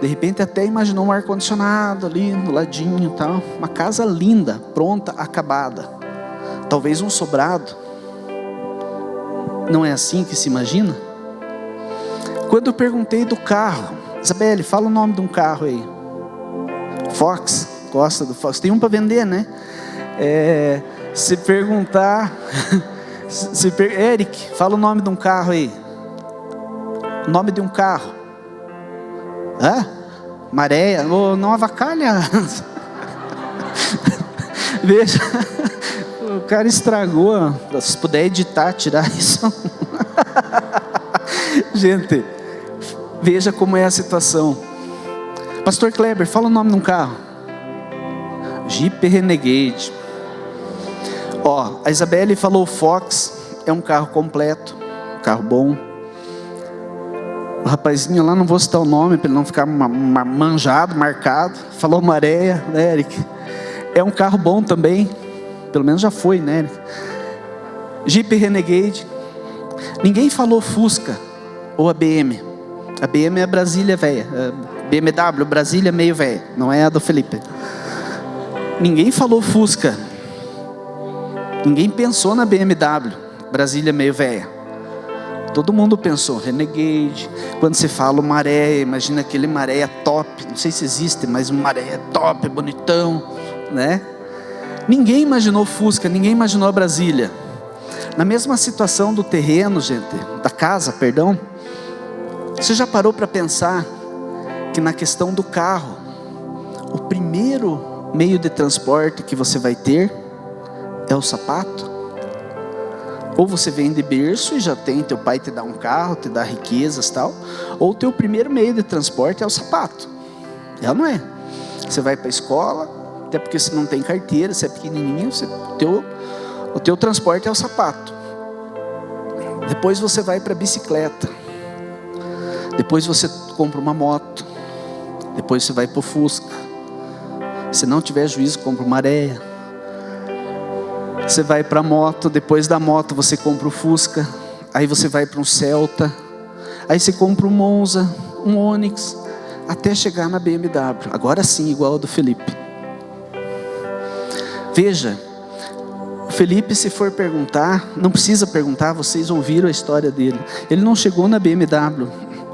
De repente até imaginou um ar-condicionado ali no ladinho e tal. Uma casa linda, pronta, acabada. Talvez um sobrado. Não é assim que se imagina? Quando eu perguntei do carro, Isabelle, fala o nome de um carro aí. Fox, gosta do Fox? Tem um para vender, né? Se perguntar, Eric, fala o nome de um carro aí. O nome de um carro. Maréia, não avacalha. Veja, o cara estragou. Se puder editar, tirar isso. Gente, veja como é a situação. Pastor Kleber, fala o nome de um carro. Jeep Renegade. A Isabelle falou Fox, é um carro completo, um carro bom. O rapazinho lá, não vou citar o nome para ele não ficar manjado, marcado. Falou Maréia, né, Eric? É um carro bom também. Pelo menos já foi, né, Eric? Jeep Renegade. Ninguém falou Fusca ou a BM. A BM é a Brasília velha. BMW, Brasília meio velha. Não é a do Felipe. Ninguém falou Fusca. Ninguém pensou na BMW, Brasília meio velha. Todo mundo pensou Renegade. Quando se fala maré, imagina aquele maré top. Não sei se existe, mas um maré top, bonitão, né? Ninguém imaginou Fusca, ninguém imaginou a Brasília. Na mesma situação do terreno, gente, da casa, perdão. Você já parou para pensar que na questão do carro, o primeiro meio de transporte que você vai ter é o sapato? Ou você vem de berço e já tem, teu pai te dá um carro, te dá riquezas e tal. Ou o teu primeiro meio de transporte é o sapato. É ou não é? Você vai para a escola, até porque você não tem carteira, você é pequenininho, o teu transporte é o sapato. Depois você vai para a bicicleta. Depois você compra uma moto. Depois você vai para o Fusca. Se não tiver juízo, compra uma areia. Você vai para a moto, depois da moto você compra o Fusca, aí você vai para um Celta, aí você compra um Monza, um Onix, até chegar na BMW, agora sim, igual ao do Felipe. Veja, o Felipe, se for perguntar, não precisa perguntar, vocês ouviram a história dele. Ele não chegou na BMW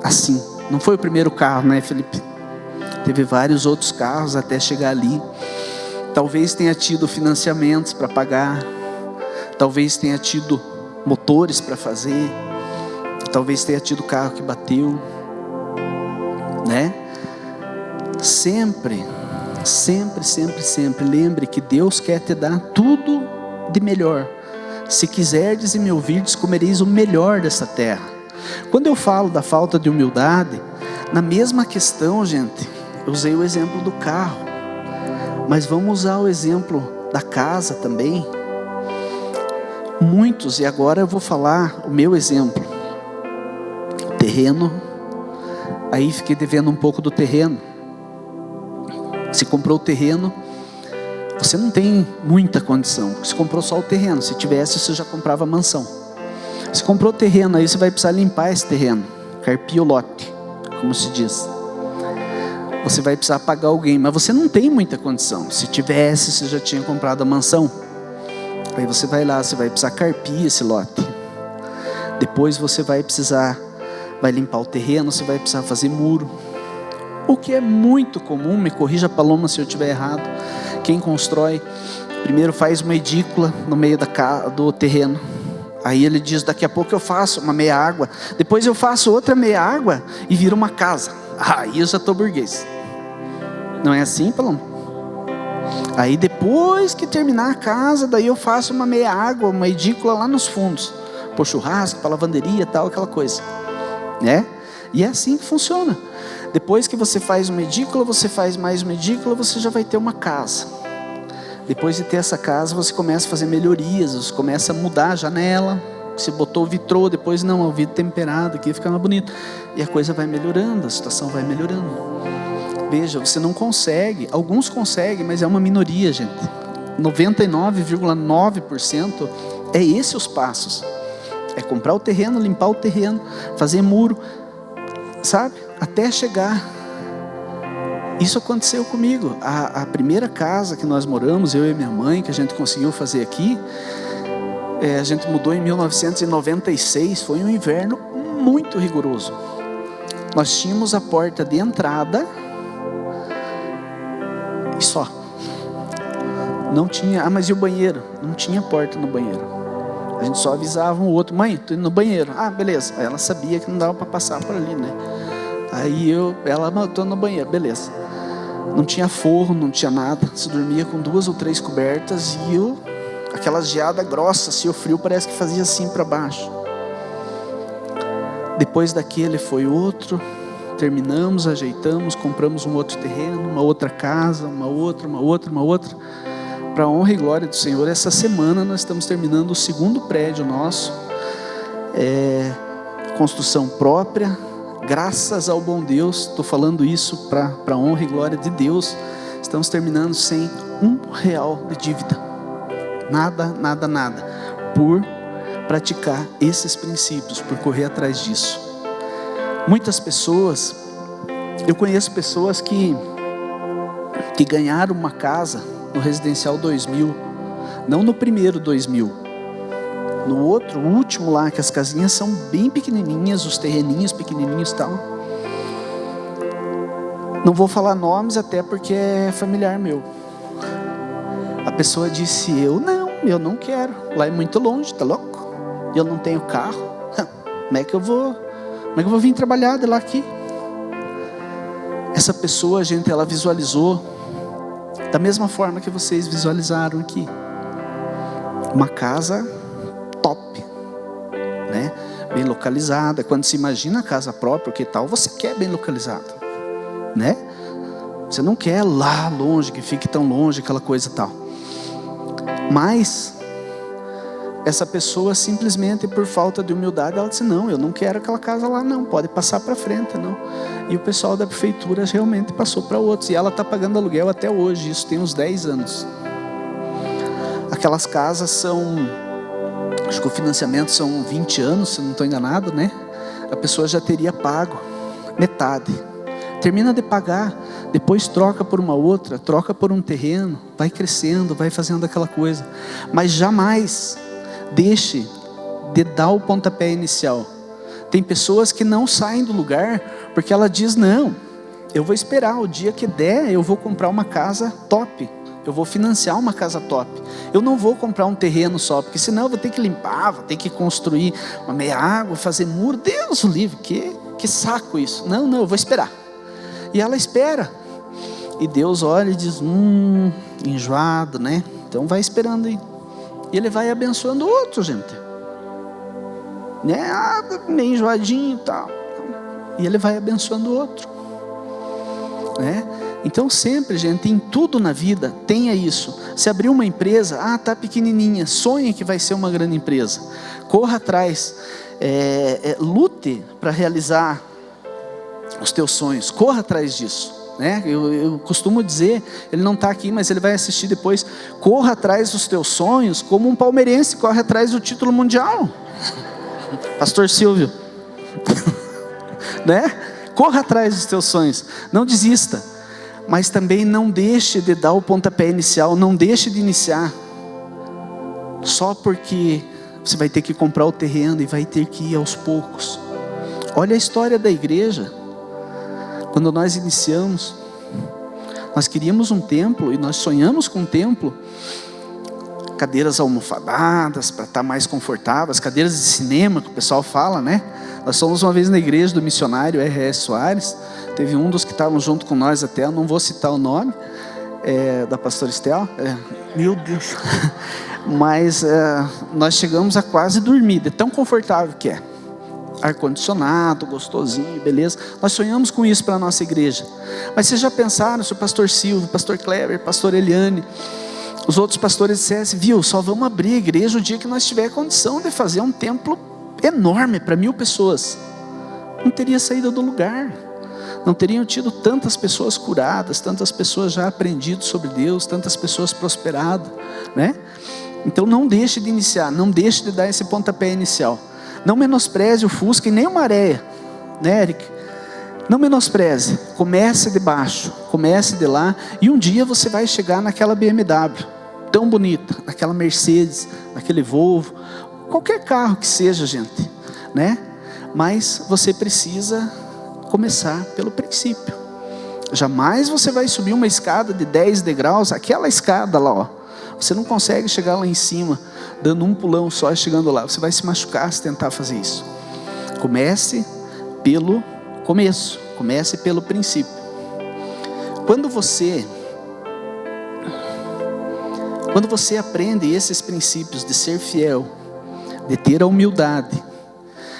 assim, não foi o primeiro carro, né, Felipe? teve vários outros carros até chegar ali. Talvez tenha tido financiamentos para pagar, talvez tenha tido motores para fazer, talvez tenha tido carro que bateu, né? Sempre lembre que Deus quer te dar tudo de melhor. Se quiserdes e me ouvirdes, comereis o melhor dessa terra. Quando eu falo da falta de humildade, na mesma questão, gente, eu usei o exemplo do carro, mas vamos usar o exemplo da casa também. Muitos, e agora eu vou falar o meu exemplo, terreno, aí fiquei devendo um pouco do terreno. Se comprou o terreno, você não tem muita condição, porque você comprou só o terreno. Se tivesse, você já comprava a mansão. Você comprou o terreno, aí você vai precisar limpar esse terreno, carpir o lote, como se diz. Você vai precisar pagar alguém, mas você não tem muita condição. Se tivesse, você já tinha comprado a mansão. Aí você vai lá, você vai precisar carpir esse lote. Depois você vai limpar o terreno, você vai precisar fazer muro. O que é muito comum, me corrija Paloma se eu estiver errado, quem constrói, primeiro faz uma edícula no meio do terreno. Aí ele diz, daqui a pouco eu faço uma meia água, depois eu faço outra meia água e vira uma casa. Aí eu já estou burguês. Não é assim, Paloma? Aí depois que terminar a casa, daí eu faço uma meia água, uma edícula lá nos fundos, por churrasco, para lavanderia, tal, aquela coisa, né? E é assim que funciona. Depois que você faz uma edícula, você faz mais uma edícula, você já vai ter uma casa. Depois de ter essa casa, você começa a fazer melhorias, você começa a mudar a janela. Você botou o vitrô, depois não, o vidro temperado aqui fica mais bonito. E a coisa vai melhorando, a situação vai melhorando. Veja, você não consegue, alguns conseguem, mas é uma minoria, gente. 99,9% é esse os passos. É comprar o terreno, limpar o terreno, fazer muro, sabe? Até chegar. Isso aconteceu comigo. A primeira casa que nós moramos, eu e minha mãe, que a gente conseguiu fazer aqui, a gente mudou em 1996. Foi um inverno muito rigoroso. Nós tínhamos a porta de entrada e só. Não tinha, mas e o banheiro? Não tinha porta no banheiro. A gente só avisava um outro, mãe, tô indo no banheiro. Ah, beleza. Aí ela sabia que não dava para passar por ali, né? Aí ela tô no banheiro, beleza. Não tinha forro, não tinha nada. Você dormia com 2 ou 3 cobertas e aquela geada grossa, assim, o frio parece que fazia assim para baixo. Depois daquele foi outro. Terminamos, ajeitamos, compramos um outro terreno, uma outra casa, uma outra. Para a honra e glória do Senhor, essa semana nós estamos terminando o 2º prédio nosso. Construção própria. Graças ao bom Deus, estou falando isso para a honra e glória de Deus. Estamos terminando sem R$1 de dívida. Nada. Por praticar esses princípios, por correr atrás disso. Muitas pessoas, eu conheço pessoas que ganharam uma casa no Residencial 2000, não no primeiro 2000. No outro, o último lá, que as casinhas são bem pequenininhas, os terreninhos pequenininhos e tal. Não vou falar nomes, até porque é familiar meu. A pessoa disse, eu não quero. Lá é muito longe, tá louco? Eu não tenho carro. Como é que eu vou vir trabalhar de lá aqui? Essa pessoa, gente, ela visualizou da mesma forma que vocês visualizaram aqui. Uma casa top, né? Bem localizada. Quando se imagina a casa própria, que tal você quer bem localizado, né? Você não quer lá longe, que fique tão longe, aquela coisa e tal. Mas essa pessoa simplesmente por falta de humildade, ela disse, não, eu não quero aquela casa lá não, pode passar para frente, não. E o pessoal da prefeitura realmente passou para outros, e ela está pagando aluguel até hoje, isso tem uns 10 anos. Aquelas casas são, acho que o financiamento são 20 anos, se não estou enganado, né? A pessoa já teria pago metade. Termina de pagar, depois troca por uma outra, troca por um terreno, vai crescendo, vai fazendo aquela coisa. Mas jamais deixe de dar o pontapé inicial. Tem pessoas que não saem do lugar porque ela diz, não, eu vou esperar, o dia que der, eu vou comprar uma casa top. Eu vou financiar uma casa top. Eu não vou comprar um terreno só, porque senão eu vou ter que limpar, vou ter que construir uma meia água, fazer muro. Deus o livre, que saco isso. Não, eu vou esperar. E ela espera. E Deus olha e diz, enjoado, né? Então vai esperando aí. E Ele vai abençoando o outro, gente. Né? Meio enjoadinho e tal. E Ele vai abençoando o outro. Né? Então sempre, gente, em tudo na vida, tenha isso. Se abrir uma empresa, tá pequenininha, sonhe que vai ser uma grande empresa. Corra atrás, lute para realizar os teus sonhos, corra atrás disso. Né? Eu costumo dizer, ele não está aqui, mas ele vai assistir depois, corra atrás dos teus sonhos, como um palmeirense corre atrás do título mundial. Pastor Silvio. Né? Corra atrás dos teus sonhos, não desista. Mas também não deixe de dar o pontapé inicial, não deixe de iniciar, só porque você vai ter que comprar o terreno e vai ter que ir aos poucos. Olha a história da igreja. Quando nós iniciamos, nós queríamos um templo e nós sonhamos com um templo, cadeiras almofadadas para estar mais confortáveis, cadeiras de cinema que o pessoal fala, né? Nós fomos uma vez na igreja do missionário R.S. Soares. Teve um dos que estavam junto com nós até, eu não vou citar o nome, da pastora Estel, meu Deus, mas nós chegamos a quase dormir, de tão confortável que é, ar-condicionado, gostosinho, beleza, nós sonhamos com isso para a nossa igreja. Mas vocês já pensaram se o pastor Silvio, pastor Kleber, pastor Eliane, os outros pastores dissessem, só vamos abrir a igreja o dia que nós tiver condição de fazer um templo enorme para 1000 pessoas, não teria saído do lugar. Não teriam tido tantas pessoas curadas, tantas pessoas já aprendido sobre Deus, tantas pessoas prosperadas, né? Então não deixe de iniciar, não deixe de dar esse pontapé inicial. Não menospreze o Fusca e nem uma areia, né, Eric? Não menospreze, comece de baixo, comece de lá, e um dia você vai chegar naquela BMW, tão bonita, naquela Mercedes, naquele Volvo, qualquer carro que seja, gente, né? Mas você precisa começar pelo princípio. Jamais você vai subir uma escada de 10 degraus, aquela escada lá, você não consegue chegar lá em cima, dando um pulão só e chegando lá, você vai se machucar se tentar fazer isso. Comece pelo começo, comece pelo princípio. Quando você aprende esses princípios de ser fiel, de ter a humildade,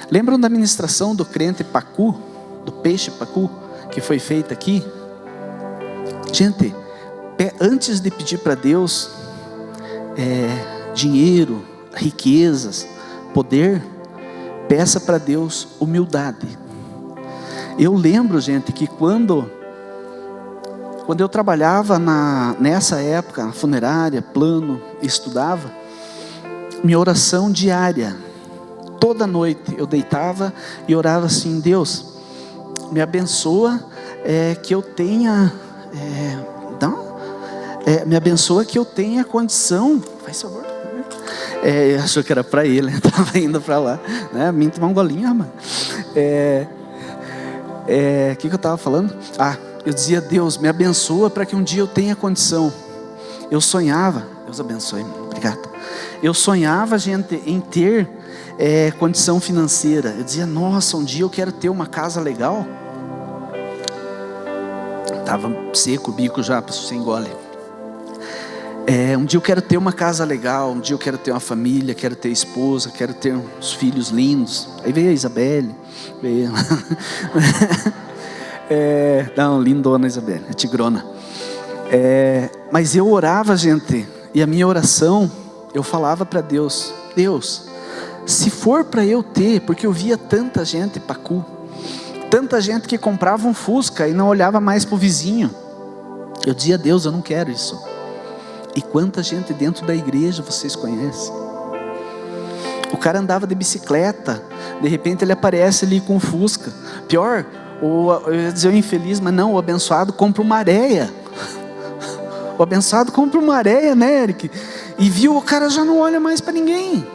lembram da ministração do crente Pacu, do peixe Pacu, que foi feita aqui? Gente, antes de pedir para Deus dinheiro, riquezas, poder, peça para Deus humildade. Eu lembro, gente, que quando eu trabalhava nessa época, na funerária, plano, estudava, minha oração diária, toda noite eu deitava e orava assim: Deus, me abençoa, que eu tenha, me abençoa que eu tenha condição, faz favor, achou que era para ele, estava indo para lá, né? Me tomar um golinho, mano. Que eu estava falando? Eu dizia: Deus, me abençoa para que um dia eu tenha condição. Eu sonhava, Deus abençoe, obrigado. Eu sonhava, gente, em ter condição financeira. Eu dizia: nossa, um dia eu quero ter uma casa legal. Estava seco o bico já, sem gole. Um dia eu quero ter uma casa legal, um dia eu quero ter uma família, quero ter esposa, quero ter uns filhos lindos. Aí veio a Isabelle, veio... não, lindona Isabelle, é tigrona. Mas eu orava, gente, e a minha oração, eu falava para Deus: Deus, se for para eu ter, porque eu via tanta gente Pacu, tanta gente que comprava um Fusca e não olhava mais para o vizinho. Eu dizia: Deus, eu não quero isso. E quanta gente dentro da igreja vocês conhecem? O cara andava de bicicleta, de repente ele aparece ali com um Fusca. Pior, eu ia dizer o infeliz, mas não, o abençoado compra uma areia. O abençoado compra uma areia, né, Eric? E viu, o cara já não olha mais para ninguém.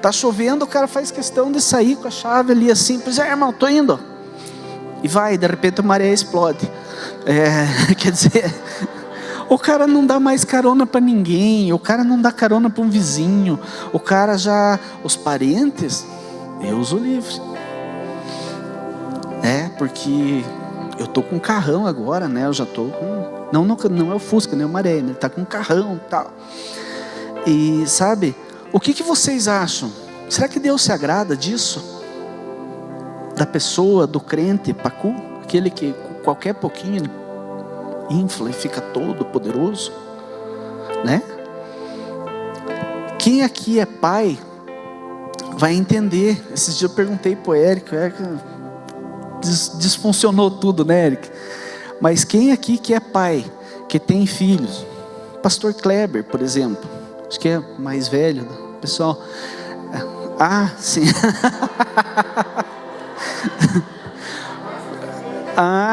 Tá chovendo, o cara faz questão de sair com a chave ali assim: pois irmão, tô indo. E vai, de repente uma areia explode. Quer dizer, o cara não dá mais carona para ninguém, o cara não dá carona para um vizinho, o cara já, os parentes, Deus o livre. Porque eu tô com um carrão agora, né? Eu já tô com, não é o Fusca, nem o Maré, né? Ele tá com um carrão e tal. E sabe, o que vocês acham? Será que Deus se agrada disso? Da pessoa, do crente pacu, aquele que qualquer pouquinho ele infla e fica todo poderoso, né? Quem aqui é pai vai entender. Esses dias eu perguntei pro Eric, disfuncionou tudo, né, Eric? Mas quem aqui que é pai, que tem filhos? Pastor Kleber, por exemplo, acho que é mais velho, pessoal. Sim.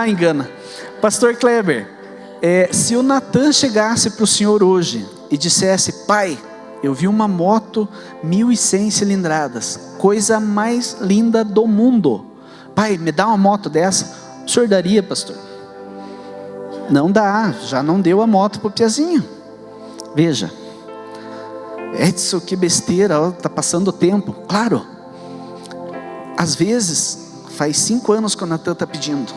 Engana. Pastor Kleber, se o Natan chegasse para o senhor hoje e dissesse: pai, eu vi uma moto 1.100 cilindradas, coisa mais linda do mundo, pai, me dá uma moto dessa, o senhor daria, pastor? Não dá, já não deu a moto para o Piazinho. Veja, Edson, que besteira, está passando o tempo. Claro, às vezes faz 5 anos que o Natan está pedindo,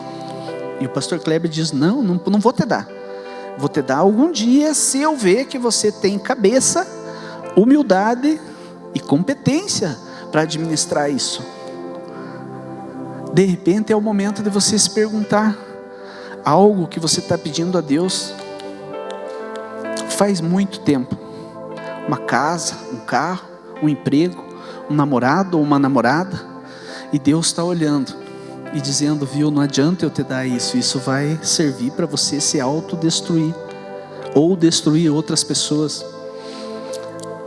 e o pastor Kleber diz: não vou te dar. Vou te dar algum dia, se eu ver que você tem cabeça, humildade e competência para administrar isso. De repente é o momento de você se perguntar algo que você está pedindo a Deus faz muito tempo. Uma casa, um carro, um emprego, um namorado ou uma namorada, e Deus está olhando e dizendo: viu, não adianta eu te dar isso, isso vai servir para você se autodestruir ou destruir outras pessoas.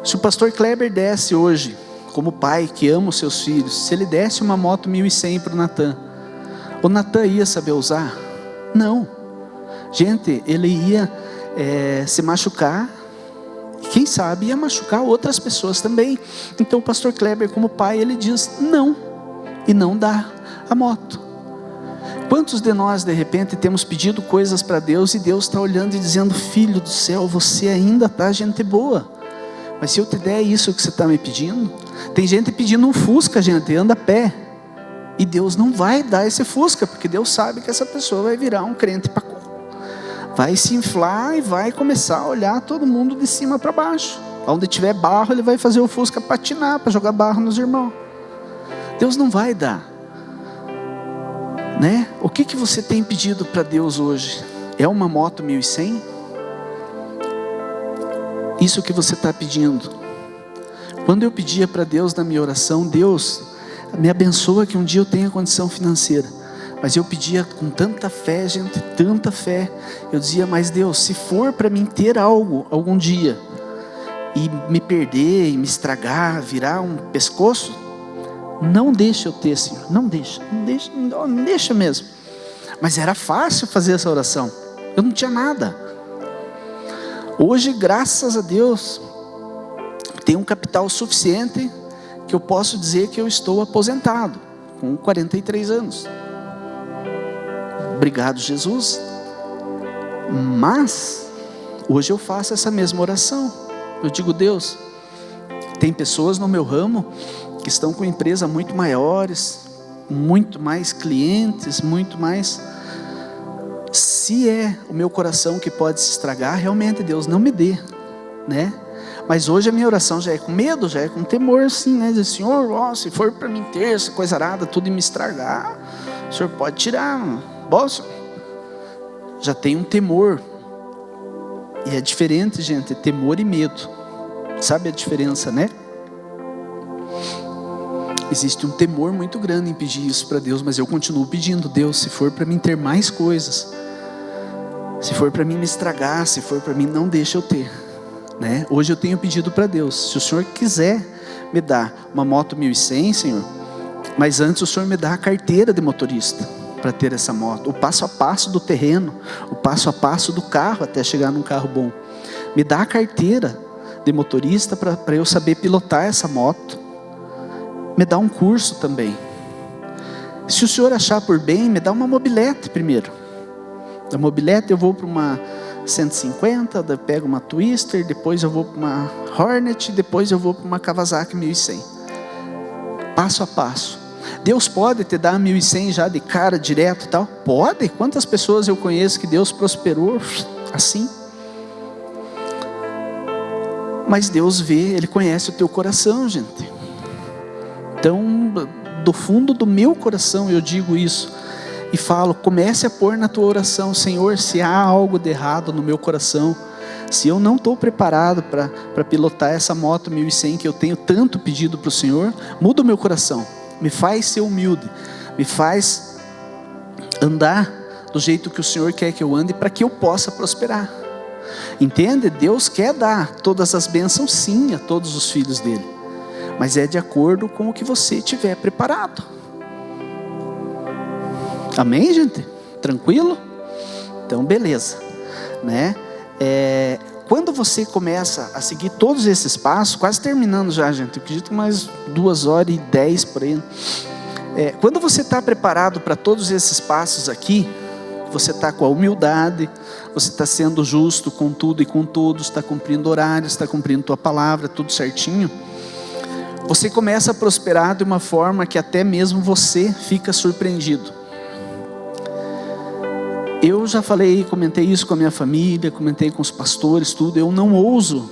Se o pastor Kleber desse hoje, como pai que ama os seus filhos, se ele desse uma moto 1.100 para o Natan ia saber usar? Não. Gente, ele ia se machucar, quem sabe ia machucar outras pessoas também. Então o pastor Kleber, como pai, ele diz não, e não dá a moto. Quantos de nós de repente temos pedido coisas para Deus e Deus está olhando e dizendo: filho do céu, você ainda está gente boa, mas se eu te der isso que você está me pedindo. Tem gente pedindo um Fusca, gente, anda a pé, e Deus não vai dar esse Fusca, porque Deus sabe que essa pessoa vai virar um crente pacu, vai se inflar e vai começar a olhar todo mundo de cima para baixo. Onde tiver barro, ele vai fazer o Fusca patinar, para jogar barro nos irmãos. Deus não vai dar, né? O que você tem pedido para Deus hoje? É uma moto 1.100? Isso que você está pedindo? Quando eu pedia para Deus na minha oração: Deus, me abençoa que um dia eu tenha condição financeira. Mas eu pedia com tanta fé, gente, tanta fé. Eu dizia: mas Deus, se for para mim ter algo algum dia e me perder, e me estragar, virar um pescoço, não deixa eu ter, Senhor, não deixa mesmo. Mas era fácil fazer essa oração, eu não tinha nada. Hoje, graças a Deus, tenho um capital suficiente que eu posso dizer que eu estou aposentado com 43 anos. Obrigado, Jesus. Mas hoje eu faço essa mesma oração. Eu digo: Deus, tem pessoas no meu ramo que estão com empresas muito maiores, muito mais clientes, muito mais. Se é o meu coração que pode se estragar, realmente Deus não me dê, né? Mas hoje a minha oração já é com medo, já é com temor, assim, né? Diz: Senhor, se for para mim ter essa coisa arada, tudo e me estragar, o Senhor pode tirar, posso? Já tem um temor. E é diferente, gente, temor e medo. Sabe a diferença, né? Existe um temor muito grande em pedir isso para Deus, mas eu continuo pedindo: Deus, se for para mim ter mais coisas, se for para mim me estragar, se for para mim, não deixa eu ter, né? Hoje eu tenho pedido para Deus: se o Senhor quiser me dar uma moto 1.100, Senhor, mas antes o Senhor me dá a carteira de motorista para ter essa moto, o passo a passo do terreno, o passo a passo do carro até chegar num carro bom. Me dá a carteira de motorista para eu saber pilotar essa moto. Me dá um curso também. Se o Senhor achar por bem, me dá uma mobilete primeiro, Da mobilete eu vou para uma 150, daí pego uma Twister, depois eu vou para uma Hornet, depois eu vou para uma Kawasaki 1100. Passo a passo. Deus pode te dar 1100 já de cara, direto e tal? Pode. Quantas pessoas eu conheço que Deus prosperou assim? Mas Deus vê, Ele conhece o teu coração, gente. Então, do fundo do meu coração eu digo isso. E falo, comece a pôr na tua oração: Senhor, se há algo de errado no meu coração, se eu não estou preparado para pilotar essa moto 1100 que eu tenho tanto pedido para o Senhor, muda o meu coração, me faz ser humilde, me faz andar do jeito que o Senhor quer que eu ande, para que eu possa prosperar. Entende? Deus quer dar todas as bênçãos sim a todos os filhos dele, mas é de acordo com o que você tiver preparado. Amém, gente? Tranquilo? Então, beleza, né? Quando você começa a seguir todos esses passos, quase terminando já, gente, eu acredito mais 2h10 por aí. Quando você está preparado para todos esses passos aqui, você está com a humildade, você está sendo justo com tudo e com todos, está cumprindo horários, está cumprindo tua palavra, tudo certinho, você começa a prosperar de uma forma que até mesmo você fica surpreendido. Eu já falei, comentei isso com a minha família, comentei com os pastores, tudo. Eu não ouso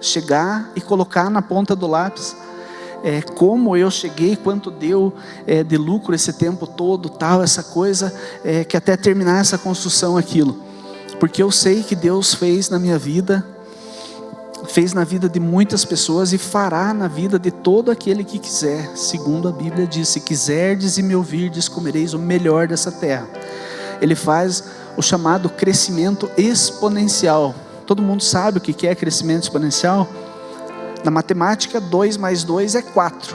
chegar e colocar na ponta do lápis como eu cheguei, quanto deu de lucro esse tempo todo, tal, essa coisa, que até terminar essa construção, aquilo. Porque eu sei que Deus fez na minha vida, fez na vida de muitas pessoas e fará na vida de todo aquele que quiser. Segundo a Bíblia diz: se quiserdes e me ouvirdes, comereis o melhor dessa terra. Ele faz o chamado crescimento exponencial. Todo mundo sabe o que é crescimento exponencial? Na matemática, 2 mais 2 é 4.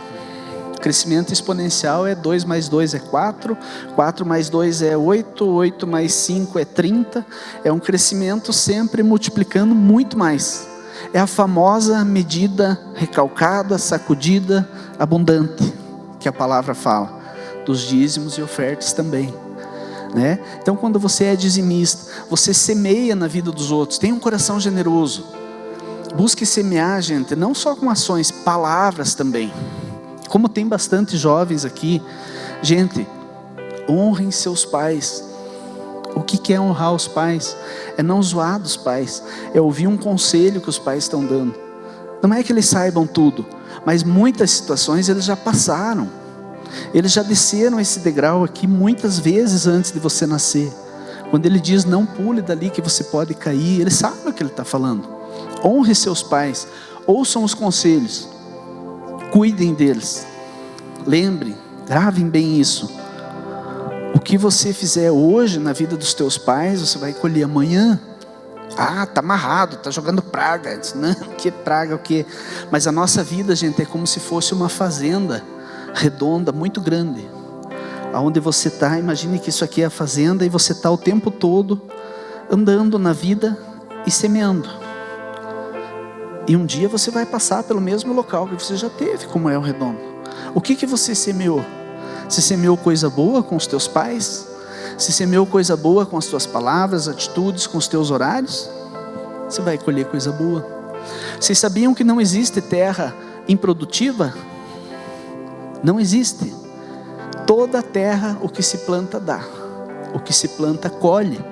Crescimento exponencial é 2 mais 2 é 4. 4 mais 2 é 8. 8 mais 5 é 30. É um crescimento sempre multiplicando muito mais. É a famosa medida recalcada, sacudida, abundante, que a palavra fala. Dos dízimos e ofertas também. Né? Então, quando você é dizimista, você semeia na vida dos outros, tem um coração generoso. Busque semear, gente, não só com ações, palavras também. Como tem bastante jovens aqui, gente, honrem seus pais. O que é honrar os pais? É não zoar dos pais, é ouvir um conselho que os pais estão dando. Não é que eles saibam tudo, mas muitas situações eles já passaram. Eles já desceram esse degrau aqui muitas vezes antes de você nascer. Quando ele diz não pule dali que você pode cair, ele sabe o que ele está falando. Honre seus pais, ouçam os conselhos, cuidem deles. Lembrem, gravem bem isso. O que você fizer hoje na vida dos teus pais, você vai colher amanhã. Ah, está amarrado, está jogando praga. Não, que praga o quê? Mas a nossa vida, gente, é como se fosse uma fazenda redonda, muito grande, aonde você está. Imagine que isso aqui é a fazenda e você está o tempo todo andando na vida e semeando. E um dia você vai passar pelo mesmo local que você já teve, como é o redondo. O que você semeou? Você semeou coisa boa com os teus pais? Você semeou coisa boa com as tuas palavras, atitudes, com os teus horários? Você vai colher coisa boa. Vocês sabiam que não existe terra improdutiva? Não existe. Toda terra, o que se planta dá, o que se planta colhe.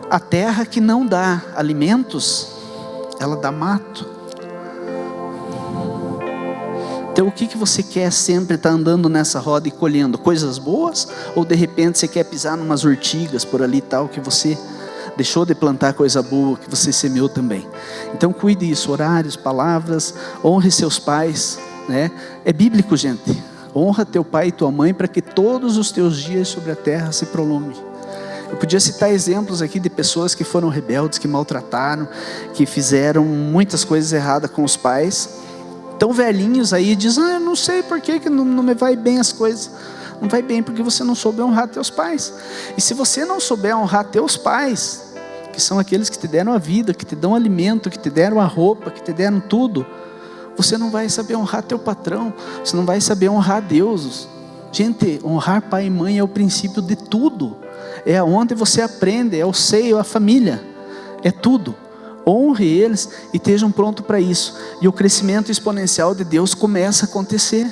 A terra que não dá alimentos, ela dá mato. Então o que você quer sempre estar andando nessa roda e colhendo? Coisas boas? Ou de repente você quer pisar numas urtigas por ali e tal, que você deixou de plantar coisa boa, que você semeou também? Então cuide disso, horários, palavras, honre seus pais. Né? É bíblico, gente. Honra teu pai e tua mãe para que todos os teus dias sobre a terra se prolonguem. Eu podia citar exemplos aqui de pessoas que foram rebeldes, que maltrataram, que fizeram muitas coisas erradas com os pais. Tão velhinhos aí, dizem: eu não sei por que não me vai bem as coisas. Não vai bem porque você não soube honrar teus pais. E se você não souber honrar teus pais, que são aqueles que te deram a vida, que te dão alimento, que te deram a roupa, que te deram tudo, você não vai saber honrar teu patrão, você não vai saber honrar Deus. Gente, honrar pai e mãe é o princípio de tudo. é onde você aprende, é o seio, a família, é tudo. Honre eles e estejam prontos para isso. E o crescimento exponencial de Deus começa a acontecer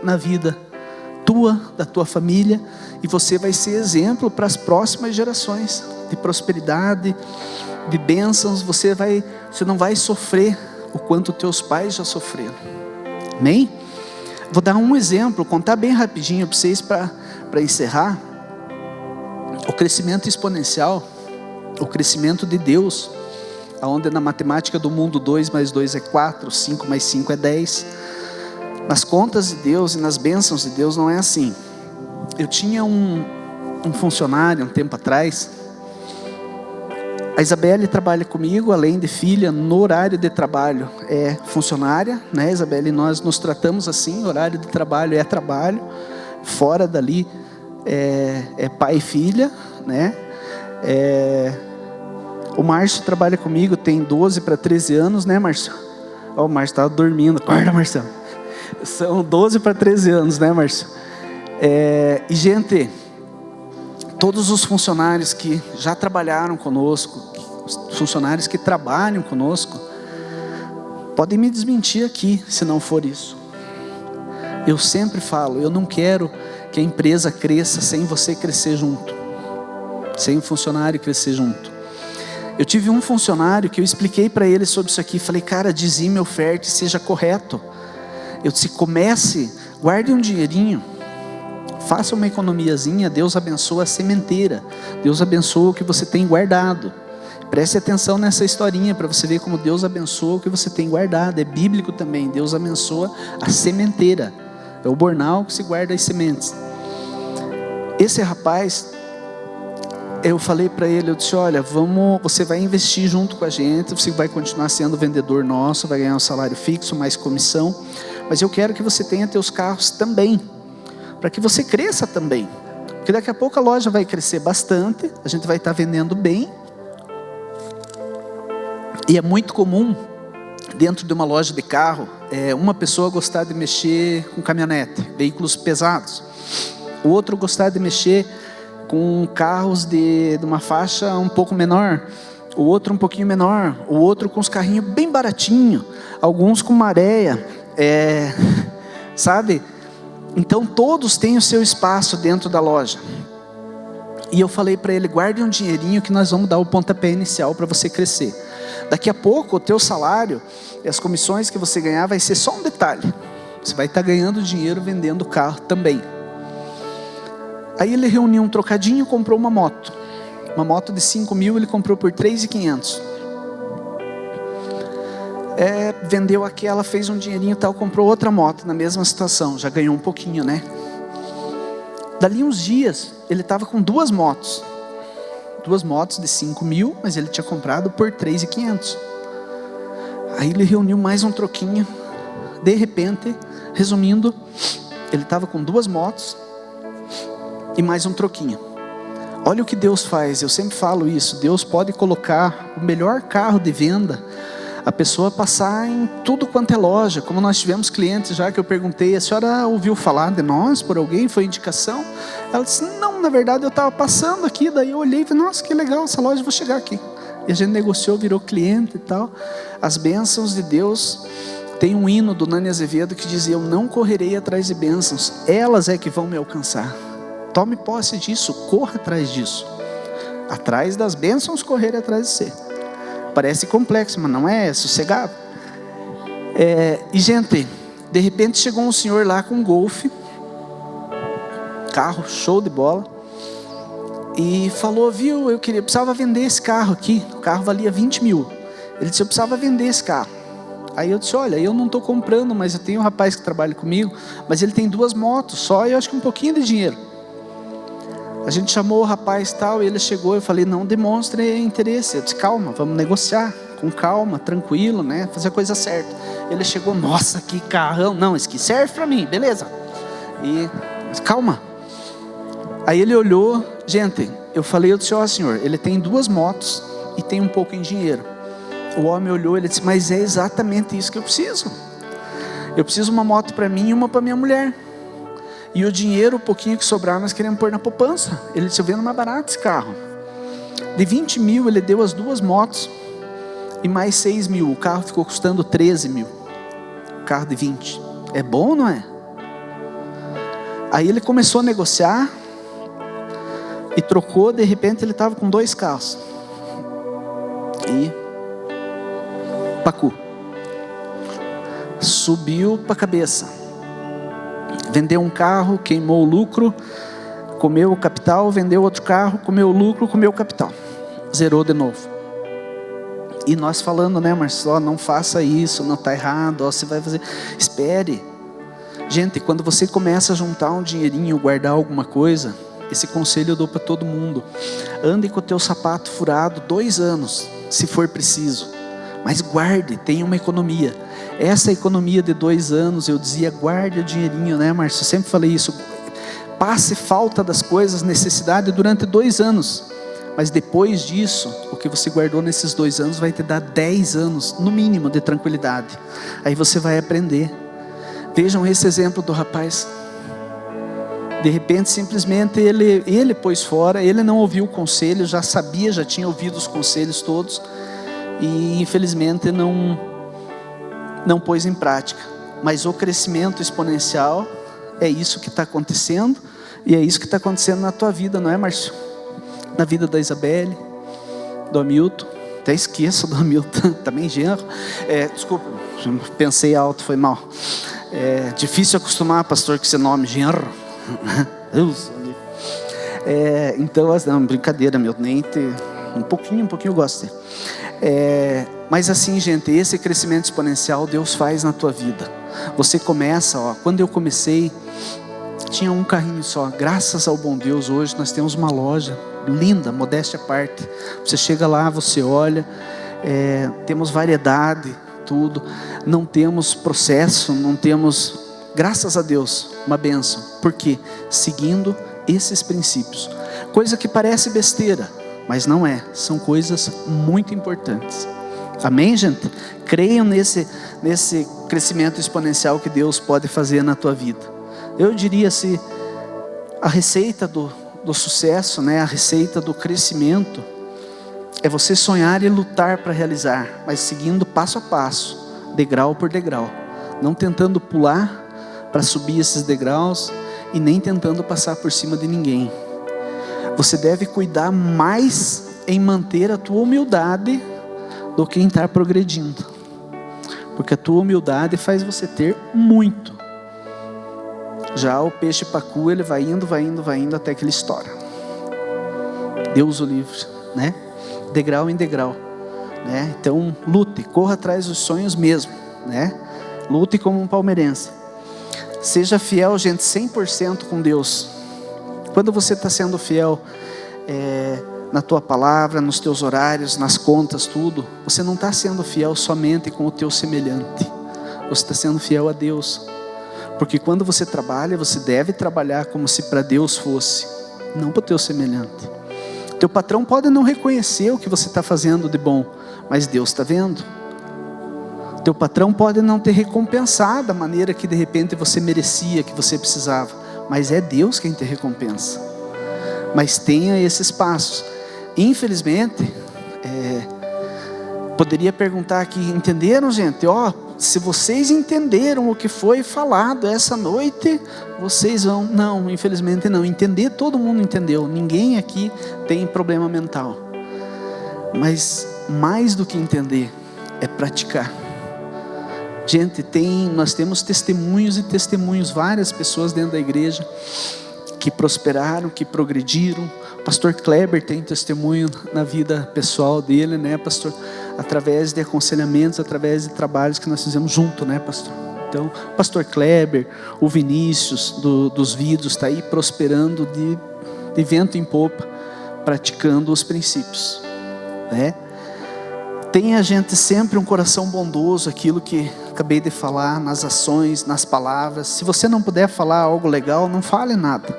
na vida tua, da tua família, e você vai ser exemplo para as próximas gerações de prosperidade, de bênçãos. Você não vai sofrer o quanto teus pais já sofreram. Amém? Vou dar um exemplo, contar bem rapidinho para vocês para encerrar. O crescimento exponencial, o crescimento de Deus, onde na matemática do mundo 2 mais 2 é 4, 5 mais 5 é 10. Nas contas de Deus e nas bênçãos de Deus não é assim. Eu tinha um funcionário um tempo atrás. A Isabelle trabalha comigo, além de filha, no horário de trabalho é funcionária, né, Isabelle? Nós nos tratamos assim, horário de trabalho é trabalho, fora dali é pai e filha, né? O Márcio trabalha comigo, tem 12 para 13 anos, né, Márcio? O Márcio estava dormindo, acorda, Marcelo. São 12 para 13 anos, né, Márcio? E gente, todos os funcionários que já trabalharam conosco, os funcionários que trabalham conosco, podem me desmentir aqui, se não for isso. Eu sempre falo, eu não quero que a empresa cresça sem você crescer junto, sem o funcionário crescer junto. Eu tive um funcionário que eu expliquei para ele sobre isso aqui. Falei, cara, dizime, oferte, seja correto. Eu disse, comece, guarde um dinheirinho, faça uma economiazinha. Deus abençoa a sementeira, Deus abençoa o que você tem guardado. Preste atenção nessa historinha para você ver como Deus abençoa o que você tem guardado. É bíblico também, Deus abençoa a sementeira. É o bornal que se guarda as sementes. Esse rapaz, eu falei para ele, eu disse, olha, você vai investir junto com a gente, você vai continuar sendo vendedor nosso, vai ganhar um salário fixo, mais comissão, mas eu quero que você tenha teus carros também, para que você cresça também, porque daqui a pouco a loja vai crescer bastante, a gente vai estar vendendo bem, e é muito comum, dentro de uma loja de carro, uma pessoa gostar de mexer com caminhonete, veículos pesados, o outro gostar de mexer com carros de uma faixa um pouco menor, o outro um pouquinho menor, o outro com os carrinhos bem baratinho, alguns com maréia, sabe? Então todos têm o seu espaço dentro da loja. E eu falei para ele, guarde um dinheirinho que nós vamos dar o pontapé inicial para você crescer. Daqui a pouco o teu salário e as comissões que você ganhar vai ser só um detalhe. Você vai estar ganhando dinheiro vendendo carro também. Aí ele reuniu um trocadinho e comprou uma moto. Uma moto de 5 mil ele comprou por 3.500. Vendeu aquela, fez um dinheirinho e tal, comprou outra moto na mesma situação. Já ganhou um pouquinho, né? Dali uns dias, ele estava com duas motos. Duas motos de 5 mil, mas ele tinha comprado por 3.500. Aí ele reuniu mais um troquinho. De repente, resumindo, ele estava com duas motos e mais um troquinho. Olha o que Deus faz, eu sempre falo isso. Deus pode colocar o melhor carro de venda, a pessoa passar em tudo quanto é loja. Como nós tivemos clientes já que eu perguntei, a senhora ouviu falar de nós por alguém? Foi indicação? Ela disse, não, na verdade eu estava passando aqui, daí eu olhei e falei, nossa, que legal essa loja, vou chegar aqui. E a gente negociou, virou cliente e tal. As bênçãos de Deus. Tem um hino do Nani Azevedo que dizia, eu não correrei atrás de bênçãos, elas é que vão me alcançar. Tome posse disso, corra atrás disso. Atrás das bênçãos, correr atrás de você. Parece complexo, mas não é, sossegado. E gente, de repente chegou um senhor lá com um Golf, carro show de bola, e falou, viu, eu precisava vender esse carro aqui. O carro valia 20 mil. Ele disse, eu precisava vender esse carro. Aí eu disse, olha, eu não estou comprando, mas eu tenho um rapaz que trabalha comigo, mas ele tem duas motos só, e eu acho que um pouquinho de dinheiro. A gente chamou o rapaz tal, e ele chegou, eu falei, não demonstre interesse. Eu disse, calma, vamos negociar, com calma, tranquilo, né, fazer a coisa certa. Ele chegou, nossa, que carrão, não, isso aqui serve para mim, beleza. E, calma. Aí ele olhou, gente, eu falei, eu disse, ó senhor, ele tem duas motos, e tem um pouco em dinheiro. O homem olhou, ele disse, mas é exatamente isso que eu preciso. Eu preciso uma moto para mim e uma para minha mulher. E o dinheiro, o pouquinho que sobrava, nós queríamos pôr na poupança. Ele disse, eu vendo mais barato esse carro. De 20 mil, ele deu as 2 motos e mais 6 mil. O carro ficou custando 13 mil. O carro de 20. É bom, não é? Aí ele começou a negociar e trocou. De repente ele estava com 2 carros. E pacu. Subiu para a cabeça. Vendeu um carro, queimou o lucro, comeu o capital, vendeu outro carro, comeu o lucro, comeu o capital. Zerou de novo. E nós falando, né, Marcelo, não faça isso, não está errado, você vai fazer. Espere. Gente, quando você começa a juntar um dinheirinho, guardar alguma coisa, esse conselho eu dou para todo mundo. Ande com o teu sapato furado 2 anos, se for preciso. Mas guarde, tenha uma economia. Essa economia de 2 anos, eu dizia, guarde o dinheirinho, né, Márcio? Eu sempre falei isso. Passe falta das coisas, necessidade durante 2 anos. Mas depois disso, o que você guardou nesses 2 anos vai te dar 10 anos, no mínimo, de tranquilidade. Aí você vai aprender. Vejam esse exemplo do rapaz. De repente, simplesmente, ele pôs fora, ele não ouviu o conselho, já sabia, já tinha ouvido os conselhos todos. E infelizmente não pôs em prática. Mas o crescimento exponencial é isso que está acontecendo. E é isso que está acontecendo na tua vida, não é, Márcio? Na vida da Isabelle, do Hamilton. Até esqueço do Hamilton, também genro. Desculpa, pensei alto, foi mal. É difícil acostumar, pastor, com esse nome, genro. Então, não, brincadeira, meu, nem ter, um pouquinho eu gosto de ter. Mas assim, gente, esse crescimento exponencial Deus faz na tua vida. Você começa, quando eu comecei, tinha um carrinho só. Graças ao bom Deus, hoje nós temos uma loja linda, modéstia à parte. Você chega lá, você olha, temos variedade, tudo. Não temos processo, não temos, graças a Deus, uma bênção. Por quê? Seguindo esses princípios. Coisa que parece besteira, mas não é. São coisas muito importantes. Amém, gente? Creiam nesse crescimento exponencial que Deus pode fazer na tua vida. Eu diria assim, a receita do sucesso, né? A receita do crescimento é você sonhar e lutar para realizar, mas seguindo passo a passo, degrau por degrau, não tentando pular para subir esses degraus e nem tentando passar por cima de ninguém. Você deve cuidar mais em manter a tua humildade do que em estar progredindo, porque a tua humildade faz você ter muito. Já o peixe pacu, ele vai indo até que ele estoura. Deus o livre, né? Degrau em degrau, né? Então lute, corra atrás dos sonhos mesmo, né? Lute como um palmeirense. Seja fiel, gente, 100% com Deus. Quando você está sendo fiel na tua palavra, nos teus horários, nas contas, tudo, você não está sendo fiel somente com o teu semelhante. Você está sendo fiel a Deus. Porque quando você trabalha, você deve trabalhar como se para Deus fosse, não para o teu semelhante. Teu patrão pode não reconhecer o que você está fazendo de bom, mas Deus está vendo. Teu patrão pode não ter recompensado da maneira que de repente você merecia, que você precisava, mas é Deus quem te recompensa. Mas tenha esses passos. Infelizmente, poderia perguntar aqui, entenderam, gente? Se vocês entenderam o que foi falado essa noite, vocês vão... Não, infelizmente não. Entender, todo mundo entendeu. Ninguém aqui tem problema mental. Mas mais do que entender, é praticar. Gente, nós temos testemunhos e testemunhos, várias pessoas dentro da igreja que prosperaram, que progrediram. Pastor Kleber tem testemunho na vida pessoal dele, né, pastor? Através de aconselhamentos, através de trabalhos que nós fizemos junto, né, pastor? Então, pastor Kleber, o Vinícius dos vídeos está aí prosperando de vento em popa, praticando os princípios, né? Tenha, gente, sempre um coração bondoso, aquilo que acabei de falar, nas ações, nas palavras. Se você não puder falar algo legal, não fale nada,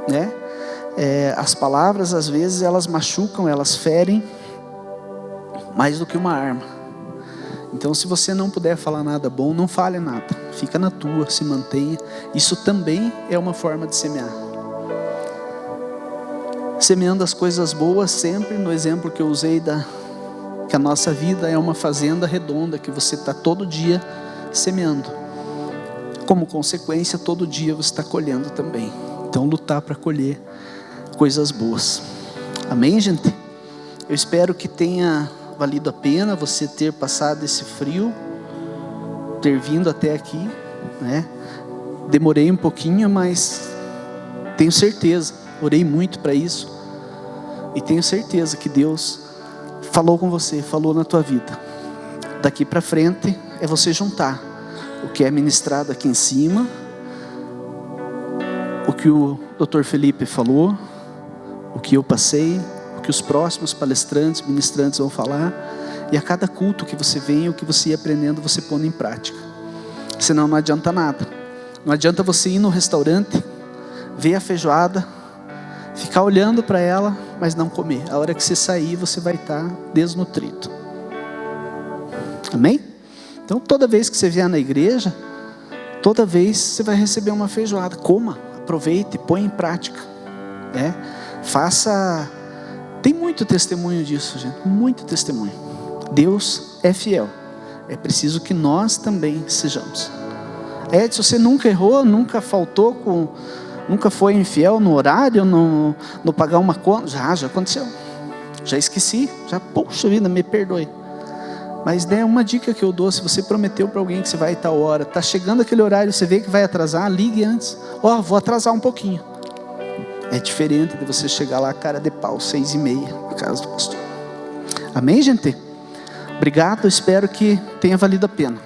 né? As palavras, às vezes, elas machucam, elas ferem mais do que uma arma. Então, se você não puder falar nada bom, não fale nada. Fica na tua, se mantenha. Isso também é uma forma de semear. Semeando as coisas boas sempre, no exemplo que eu usei que a nossa vida é uma fazenda redonda, que você está todo dia semeando. Como consequência, todo dia você está colhendo também. Então, lutar para colher coisas boas. Amém, gente? Eu espero que tenha valido a pena você ter passado esse frio, ter vindo até aqui, né? Demorei um pouquinho, mas tenho certeza, orei muito para isso, e tenho certeza que Deus falou com você, falou na tua vida. Daqui para frente é você juntar o que é ministrado aqui em cima, o que o Dr. Felipe falou, o que eu passei, o que os próximos palestrantes, ministrantes vão falar, e a cada culto que você vem, o que você ir aprendendo, você põe em prática. Senão não adianta nada. Não adianta você ir no restaurante, ver a feijoada, ficar olhando para ela, mas não comer. A hora que você sair, você vai estar desnutrido. Amém? Então, toda vez que você vier na igreja, toda vez você vai receber uma feijoada. Coma, aproveite, põe em prática. Faça. Tem muito testemunho disso, gente. Muito testemunho. Deus é fiel. É preciso que nós também sejamos. Edson, você nunca errou, nunca faltou, nunca foi infiel no horário, no pagar uma conta? Já aconteceu. Já esqueci. Poxa vida, me perdoe. Mas uma dica que eu dou: se você prometeu para alguém que você vai tal hora, está chegando aquele horário, você vê que vai atrasar, ligue antes. Vou atrasar um pouquinho. É diferente de você chegar lá, cara de pau, 6:30, na casa do pastor. Amém, gente? Obrigado, espero que tenha valido a pena.